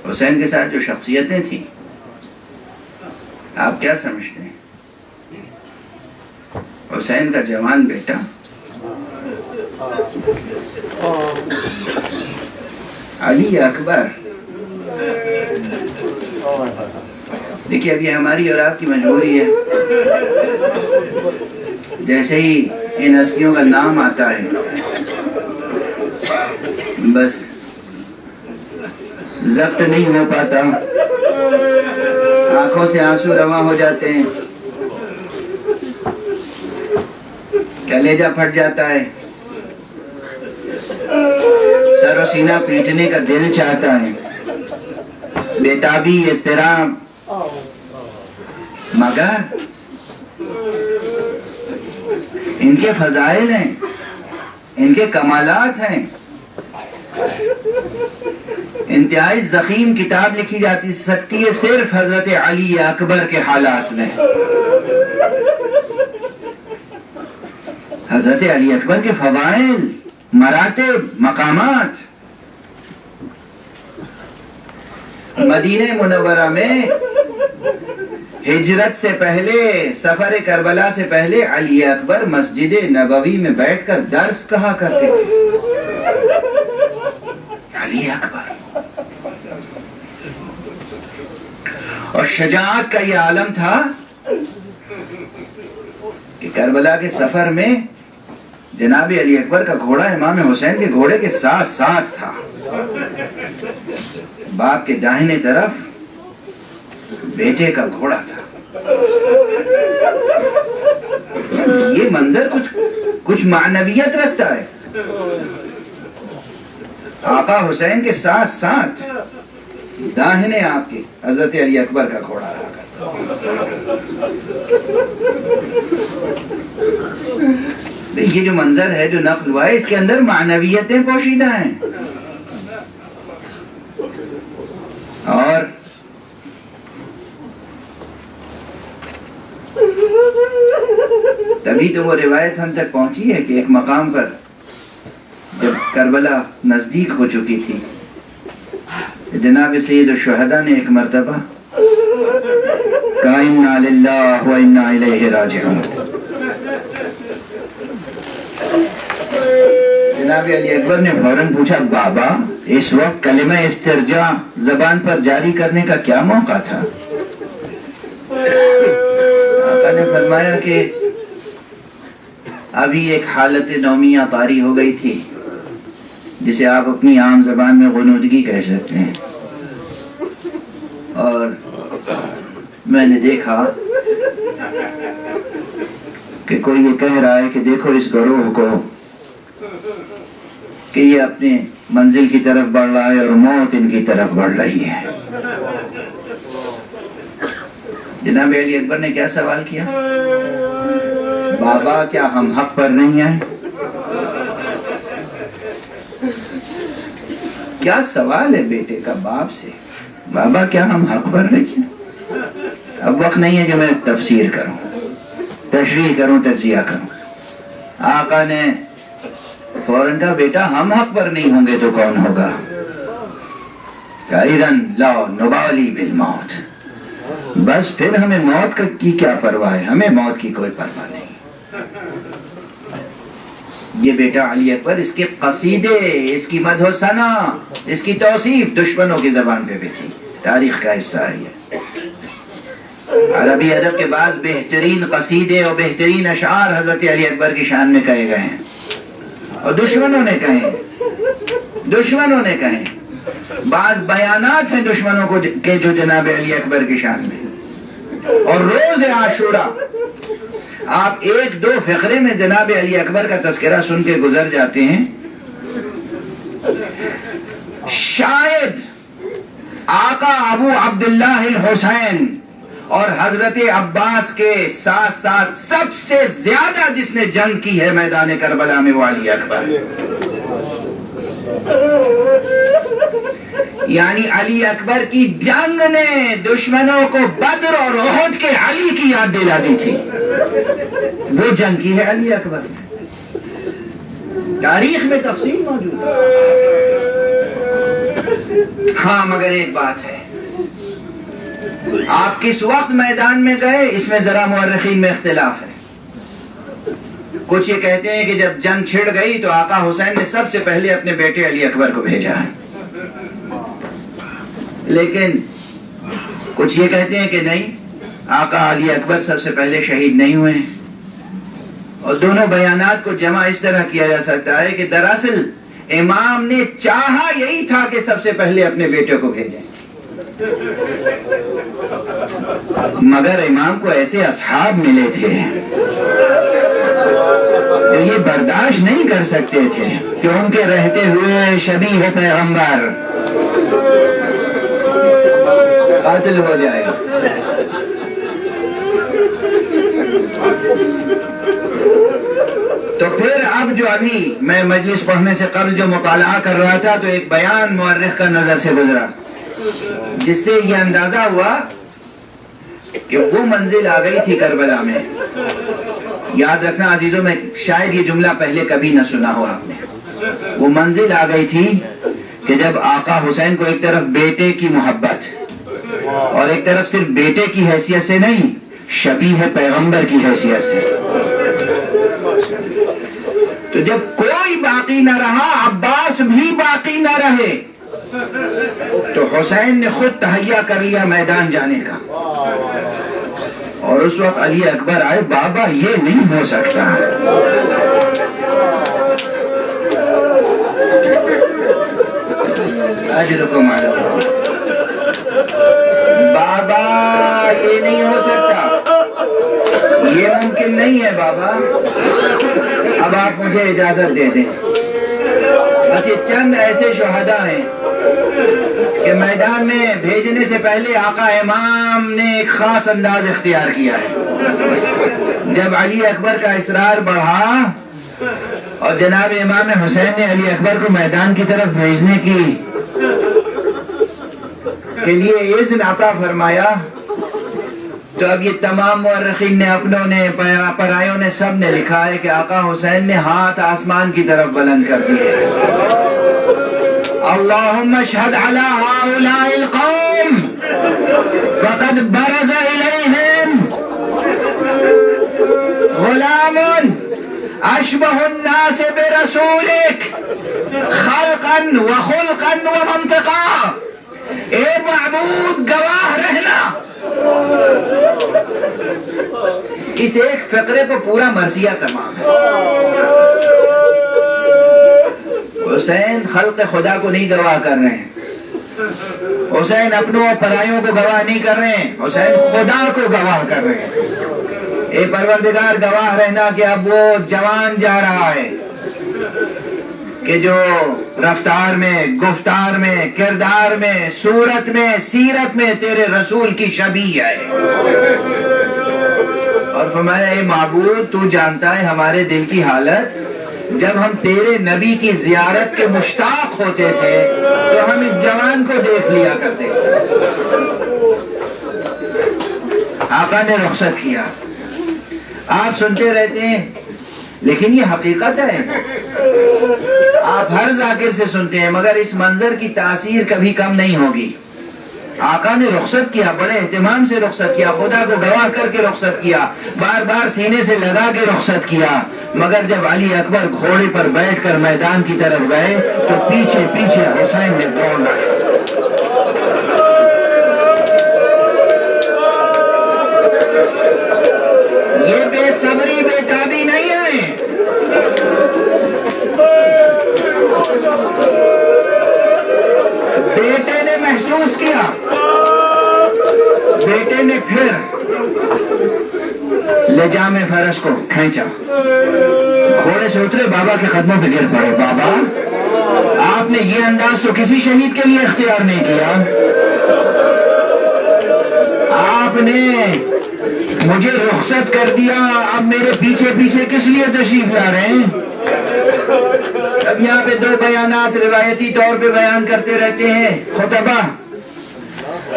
حسین کے ساتھ جو شخصیتیں تھیں. آپ کیا سمجھتے ہیں حسین کا جوان بیٹا علی اکبر, دیکھیے اب یہ ہماری اور آپ کی مجبوری ہے. جیسے ہی ان ہستیوں کا نام آتا ہے بس ضبط نہیں ہو پاتا, آنکھوں سے آنسو رواں ہو جاتے ہیں, کلیجہ پھٹ جاتا ہے, سر و سینہ پیٹنے کا دل چاہتا ہے, بےتابی, اضطراب. مگر ان کے فضائل ہیں, ان کے کمالات ہیں. انتہائی ضخیم کتاب لکھی جاتی سکتی ہے صرف حضرت علی اکبر کے حالات میں. حضرت علی اکبر کے فضائل, مراتب, مقامات. مدینہ منورہ میں ہجرت سے پہلے, سفر کربلا سے پہلے علی اکبر مسجد نبوی میں بیٹھ کر درس کہا کرتے تھے. علی اکبر. اور شجاعت کا یہ عالم تھا کہ کربلا کے سفر میں جناب علی اکبر کا گھوڑا امام حسین کے گھوڑے کے ساتھ ساتھ تھا. باپ کے داہنے طرف بیٹے کا گھوڑا تھا. یہ منظر کچھ معنویت رکھتا ہے. آقا حسین کے ساتھ ساتھ داہنے آپ کے حضرت علی اکبر کا گھوڑا رہا کرتا. یہ جو منظر ہے جو نقل ہوا ہے اس کے اندر معنویتیں پوشیدہ ہیں. اور تبھی تو وہ روایت ہم تک پہنچی ہے کہ ایک مقام پر جب کربلا نزدیک ہو چکی تھی جناب سید الشہداء نے ایک مرتبہ کہا انا للہ و انا الیہ راجعون. جناب علی اکبر نے فوراً پوچھا بابا اس وقت کلمہ استرجاع زبان پر جاری کرنے کا کیا موقع تھا؟ آقا نے فرمایا کہ ابھی ایک حالت نومیہ طاری ہو گئی تھی جسے آپ اپنی عام زبان میں غنودگی کہہ سکتے ہیں، اور میں نے دیکھا کہ کوئی یہ کہہ رہا ہے کہ دیکھو اس گروہ کو کہ یہ اپنے منزل کی طرف بڑھ رہا ہے اور موت ان کی طرف بڑھ رہی ہے۔ جناب علی اکبر نے کیا سوال کیا؟ بابا کیا ہم حق پر نہیں ہیں؟ کیا سوال ہے بیٹے کا باپ سے، بابا کیا ہم حق پر نہیں ہیں؟ اب وقت نہیں ہے کہ میں تفسیر کروں، تشریح کروں، تجزیہ کروں۔ آقا نے فوراً کہا بیٹا ہم حق پر نہیں ہوں گے تو کون ہوگا؟ اذن لا نبالی بالموت، بس پھر ہمیں موت کی کیا پرواہ ہے، ہمیں موت کی کوئی پرواہ نہیں۔ یہ بیٹا علی اکبر، اس کے قصیدے، اس کی مدح و ثنا، اس کی توصیف دشمنوں کی زبان پہ بھی تھی، تاریخ کا حصہ ہے یہ۔ عربی ادب کے بعض بہترین قصیدے اور بہترین اشعار حضرت علی اکبر کی شان میں کہے گئے ہیں، اور دشمنوں نے کہیں بعض بیانات ہیں دشمنوں کو کہ جو جناب علی اکبر کی شان میں۔ اور روز عاشورہ آپ ایک دو فقرے میں جناب علی اکبر کا تذکرہ سن کے گزر جاتے ہیں، شاید آقا ابو عبداللہ الحسین اور حضرت عباس کے ساتھ ساتھ سب سے زیادہ جس نے جنگ کی ہے میدان کربلا میں وہ علی اکبر، یعنی علی اکبر کی جنگ نے دشمنوں کو بدر اور احد کے علی کی یاد دلا دی تھی، وہ جنگ کی ہے علی اکبر نے، تاریخ میں تفصیل موجود ہے۔ ہاں مگر ایک بات ہے، آپ کس وقت میدان میں گئے اس میں ذرا مورخین میں اختلاف ہے۔ کچھ یہ کہتے ہیں کہ جب جنگ چھڑ گئی تو آقا حسین نے سب سے پہلے اپنے بیٹے علی اکبر کو بھیجا ہے، لیکن کچھ یہ کہتے ہیں کہ نہیں، آقا علی اکبر سب سے پہلے شہید نہیں ہوئے ہیں۔ اور دونوں بیانات کو جمع اس طرح کیا جا سکتا ہے کہ دراصل امام نے چاہا یہی تھا کہ سب سے پہلے اپنے بیٹے کو بھیجیں، مگر امام کو ایسے اصحاب ملے تھے جو یہ برداشت نہیں کر سکتے تھے کہ ان کے رہتے ہوئے شبیہ پیغمبر قاتل ہو جائے گا۔ تو پھر اب جو ابھی میں مجلس پڑھنے سے قبل جو مطالعہ کر رہا تھا تو ایک بیان مورخ کا نظر سے گزرا جس سے یہ اندازہ ہوا کہ وہ منزل آ گئی تھی کربلا میں۔ یاد رکھنا عزیزوں، میں شاید یہ جملہ پہلے کبھی نہ سنا ہو آپ نے، وہ منزل آ گئی تھی کہ جب آقا حسین کو ایک طرف بیٹے کی محبت اور ایک طرف صرف بیٹے کی حیثیت سے نہیں، شبیہ پیغمبر کی حیثیت سے، تو جب کوئی باقی نہ رہا، عباس بھی باقی نہ رہے، تو حسین نے خود تہیا کر لیا میدان جانے کا، اور اس وقت علی اکبر آئے، بابا یہ نہیں ہو سکتا، اجرکم علی اللہ، بابا یہ نہیں ہو سکتا، یہ ممکن نہیں ہے بابا، اب آپ مجھے اجازت دے دیں۔ بس یہ چند ایسے شہداء ہیں کہ میدان میں بھیجنے سے پہلے آقا امام نے ایک خاص انداز اختیار کیا ہے۔ جب علی اکبر کا اصرار بڑھا اور جناب امام حسین نے علی اکبر کو میدان کی طرف بھیجنے کے لیے اذن عطا فرمایا، تو اب یہ تمام مورخین نے، اپنوں نے، پرایوں نے، سب نے لکھا ہے کہ آقا حسین نے ہاتھ آسمان کی طرف بلند کر دیے، اللہم اشہد علی ہؤلاء القوم فقد برز الیہم غلام اشبہ الناس برسولک خلقا وخلقا ومنطقا، اے معبود گواہ رہنا۔ اس ایک فقرے پر پورا مرثیہ تمام ہے۔ حسین خلق خدا کو نہیں گواہ کر رہے ہیں، حسین اپنوں اور پرائیوں کو گواہ نہیں کر رہے ہیں، حسین خدا کو گواہ کر رہے ہیں۔ اے پروردگار گواہ رہنا کہ اب وہ جوان جا رہا ہے کہ جو رفتار میں، گفتار میں، کردار میں، صورت میں، سیرت میں تیرے رسول کی شبیہ ہے۔ اور فرمایا اے معبود تو جانتا ہے ہمارے دل کی حالت، جب ہم تیرے نبی کی زیارت کے مشتاق ہوتے تھے تو ہم اس جوان کو دیکھ لیا کرتے تھے۔ آقا نے رخصت کیا، آپ سنتے رہتے ہیں لیکن یہ حقیقت ہے، آپ ہر ذاکر سے سنتے ہیں مگر اس منظر کی تاثیر کبھی کم نہیں ہوگی۔ آقا نے رخصت کیا، بڑے اہتمام سے رخصت کیا، خدا کو گواہ کر کے رخصت کیا، بار بار سینے سے لگا کے رخصت کیا، مگر جب علی اکبر گھوڑے پر بیٹھ کر میدان کی طرف گئے تو پیچھے پیچھے حسین نے دوڑنا شروع۔ یہ بے صبری بے تابی نہیں ہے، بیٹے نے محسوس کیا، بیٹے نے پھر لجام فرس کو کھینچا، گھوڑے سے اترے، بابا کے قدموں پہ گر پڑے۔ بابا آپ نے یہ انداز تو کسی شہید کے لیے اختیار نہیں کیا، آپ نے مجھے رخصت کر دیا، اب میرے پیچھے پیچھے کس لیے تشریف لا رہے ہیں؟ اب یہاں پہ دو بیانات روایتی طور پہ بیان کرتے رہتے ہیں خطبہ۔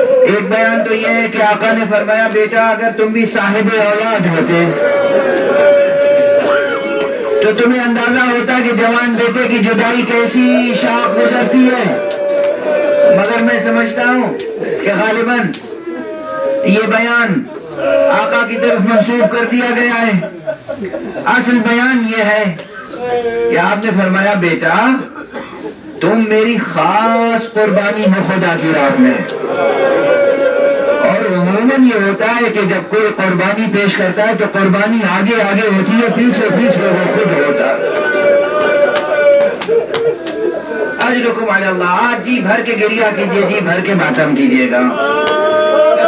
ایک بیان تو یہ ہے کہ آقا نے فرمایا بیٹا اگر تم بھی صاحب اولاد ہوتے تو تمہیں اندازہ ہوتا کہ جوان بیٹے کی جدائی کیسی شاخ گزرتی ہے، مگر میں سمجھتا ہوں کہ غالباً یہ بیان آقا کی طرف منسوب کر دیا گیا ہے۔ اصل بیان یہ ہے کہ آپ نے فرمایا بیٹا تم میری خاص قربانی ہو خدا کی راہ میں، اور عموماً یہ ہوتا ہے کہ جب کوئی قربانی پیش کرتا ہے تو قربانی آگے آگے ہوتی ہے، پیچھے پیچھے وہ خود ہوتا۔ اجرکم علی اللہ، آج جی بھر کے گریہ کیجئے، جی بھر کے ماتم کیجئے گا،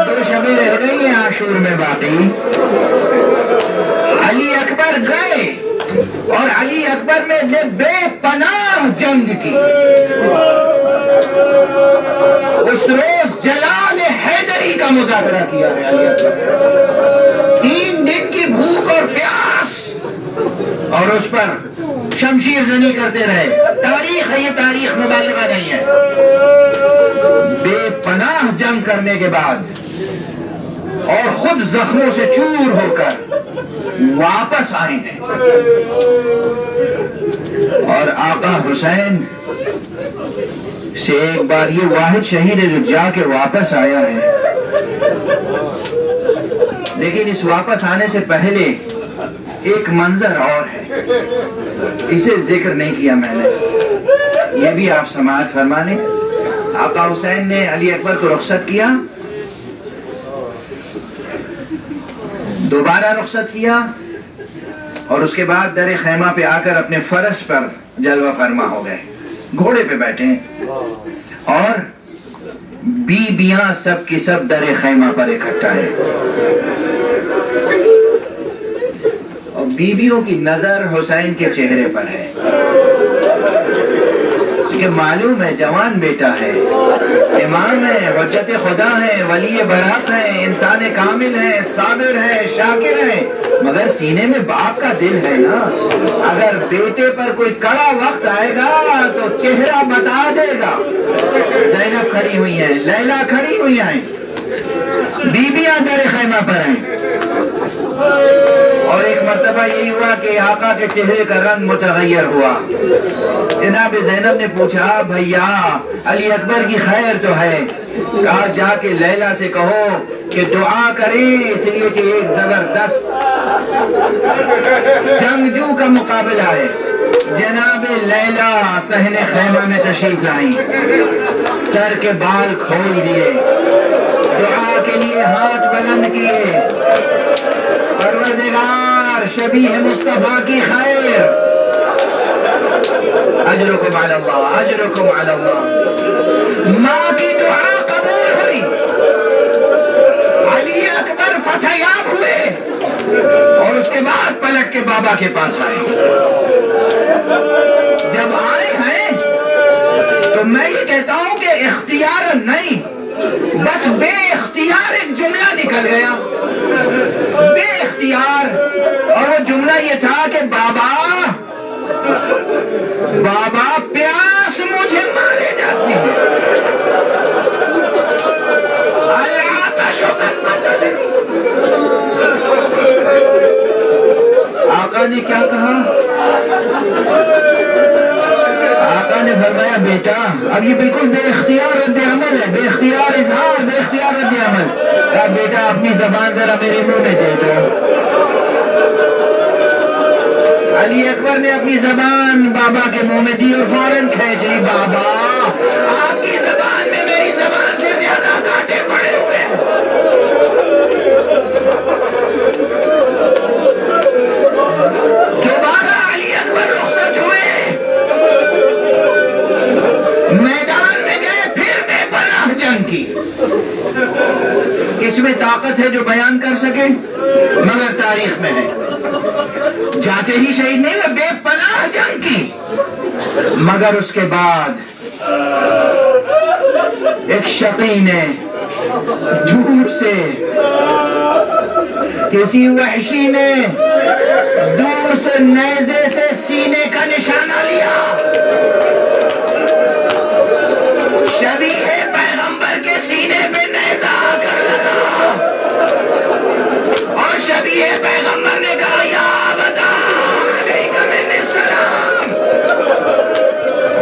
دو شبیں رہ گئی ہیں عاشور میں باقی۔ علی اکبر گئے اور علی اکبر نے بے پناہ جنگ کی۔ اس روز جلال حیدری کا مذاکرہ کیا ہے علی اکبر، 3 دن کی بھوک اور پیاس، اور اس پر شمشیر زنی کرتے رہے۔ تاریخ ہے یہ، تاریخ مبالغہ نہیں ہے۔ بے پناہ جنگ کرنے کے بعد اور خود زخموں سے چور ہو کر واپس آئے ہیں، اور آقا حسین سے ایک بار یہ واحد شہید ہے جو جا کے واپس آیا ہے۔ لیکن اس واپس آنے سے پہلے ایک منظر اور ہے، اسے ذکر نہیں کیا میں نے، یہ بھی آپ سماعت فرمانے۔ آقا حسین نے علی اکبر کو رخصت کیا، دوبارہ رخصت کیا، اور اس کے بعد در خیمہ پہ آ کر اپنے فرس پر جلوہ فرما ہو گئے، گھوڑے پہ بیٹھے، اور بیویاں سب کی سب در خیمہ پر اکٹھا ہے، اور بیویوں کی نظر حسین کے چہرے پر ہے، کہ معلوم ہے جوان بیٹا ہے، امام ہے، حجت خدا ہے، ولی برحق ہے، انسان کامل ہے، صابر ہے، شاکر ہے، مگر سینے میں باپ کا دل ہے نا۔ اگر بیٹے پر کوئی کڑا وقت آئے گا تو چہرہ بتا دے گا۔ زینب کھڑی ہوئی ہیں، لیلا کھڑی ہوئی ہیں، بیویاں در خیمہ پر ہیں، اور ایک مرتبہ یہی ہوا کہ آقا کے چہرے کا رنگ متغیر ہوا۔ جناب زینب نے پوچھا بھیا علی اکبر کی خیر تو ہے، کہا جا کے لیلا سے کہو کہ دعا کریں، اس لیے کہ ایک زبردست جنگجو کا مقابلہ ہے۔ جناب لیلا صحن خیمہ میں تشریف لائیں، سر کے بال کھول دیے، دعا کے لیے ہاتھ بلند کیے، پروردگار شبیہ مصطفیٰ کی خیر، اجرکم علی اللہ، اجرکم علی اللہ۔ ماں کی دعا قبول ہوئی، علی اکبر فتح یاب ہوئے، اور اس کے بعد پلٹ کے بابا کے پاس آئے۔ جب آئے ہیں تو میں یہ کہتا ہوں کہ اختیار نہیں، بس بے اختیار ایک جملہ نکل گیا، بے اختیار، اور وہ جملہ یہ تھا کہ بابا پیاس مجھے مارے جاتی ہے، العطش قد قتلنی۔ آقا نے کیا کہا؟ آقا نے فرمایا بیٹا، اب یہ بالکل بے اختیار رد عمل ہے، بے اختیار اظہار، بے اختیار رد عمل۔ کہا بیٹا اپنی زبان ذرا میرے منہ میں دے دو۔ علی اکبر نے اپنی زبان بابا کے منہ میں دی اور فوراً کھینچ لی۔ بابا آپ کی زبان میں میری زبان سے زیادہ کانٹے پڑے ہوئے ہیں۔ دوبارہ علی اکبر رخصت ہوئے، میدان میں گئے، پھر بے پناہ جنگ کی۔ اس میں طاقت ہے جو بیان کر سکے، مگر تاریخ میں ہے، جاتے ہی شہید نہیں ہوئے، بے پناہ جنگ کی۔ مگر اس کے بعد ایک شقی نے دور سے، کسی وحشی نے دور سے نیزے سے سینے کا نشانہ لیا، شبیہ پیغمبر کے سینے پہ نیزہ آ کر لگا، اور شبیہ پیغمبر نے کہا یا بتا علیکہ منی السلام،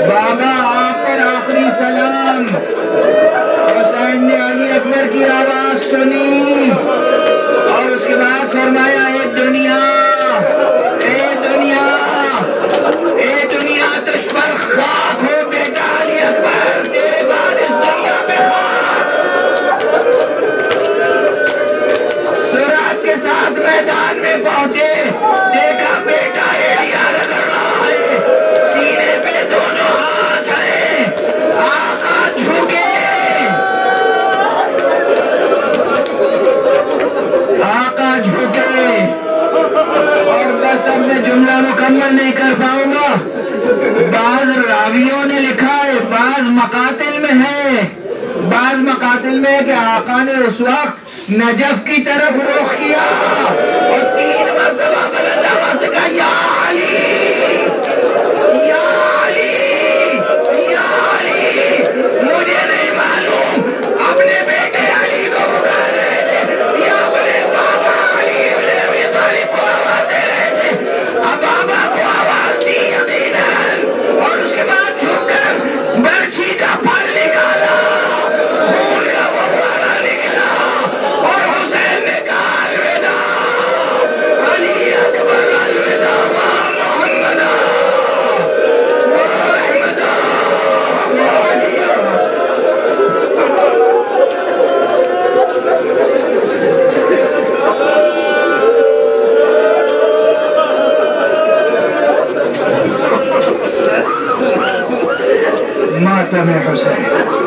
بابا آپ پر آخری سلام۔ حسین نے علی اکبر کی آواز سنی اور اس کے بعد فرمایا اے دنیا، اے دنیا، اے دنیا تجھ پر خاک ہو بیٹا علی اکبر، تیرے بعد اس دنیا پہ خاک۔ سرعت کے ساتھ میدان میں پہنچے، دیکھا بیٹا ایلیا رگڑ رہا ہے، سینے پہ دونوں ہاتھ ہیں، آقا جھکے، آقا جھکے، اور بس اب میں جملہ مکمل نہیں کر پاؤں گا۔ بعض راویوں نے لکھا ہے، بعض مقاتل میں ہے، بعض مقاتل میں ہے کہ آقا نے اس وقت نجف کی طرف رخ کیا اور 3 مرتبہ بلند آواز سے کہا یا علی، یا علی، یا علی۔ مجھے نہیں معلوم اپنے بیٹے علی کو پکار رہے تھے یا اپنے بابا علی ابن ابی طالب کو آواز دے رہے تھے۔ اب بابا کو آواز دی یقیناً، اور اس کے بعد جھک کر برچھی کا پھل نکالا، خون کا فوارہ نکلا، اور حسین نے کہا الوداع علی اکبر، الوداع محمد، محمد، علی۔ ماتم حسین۔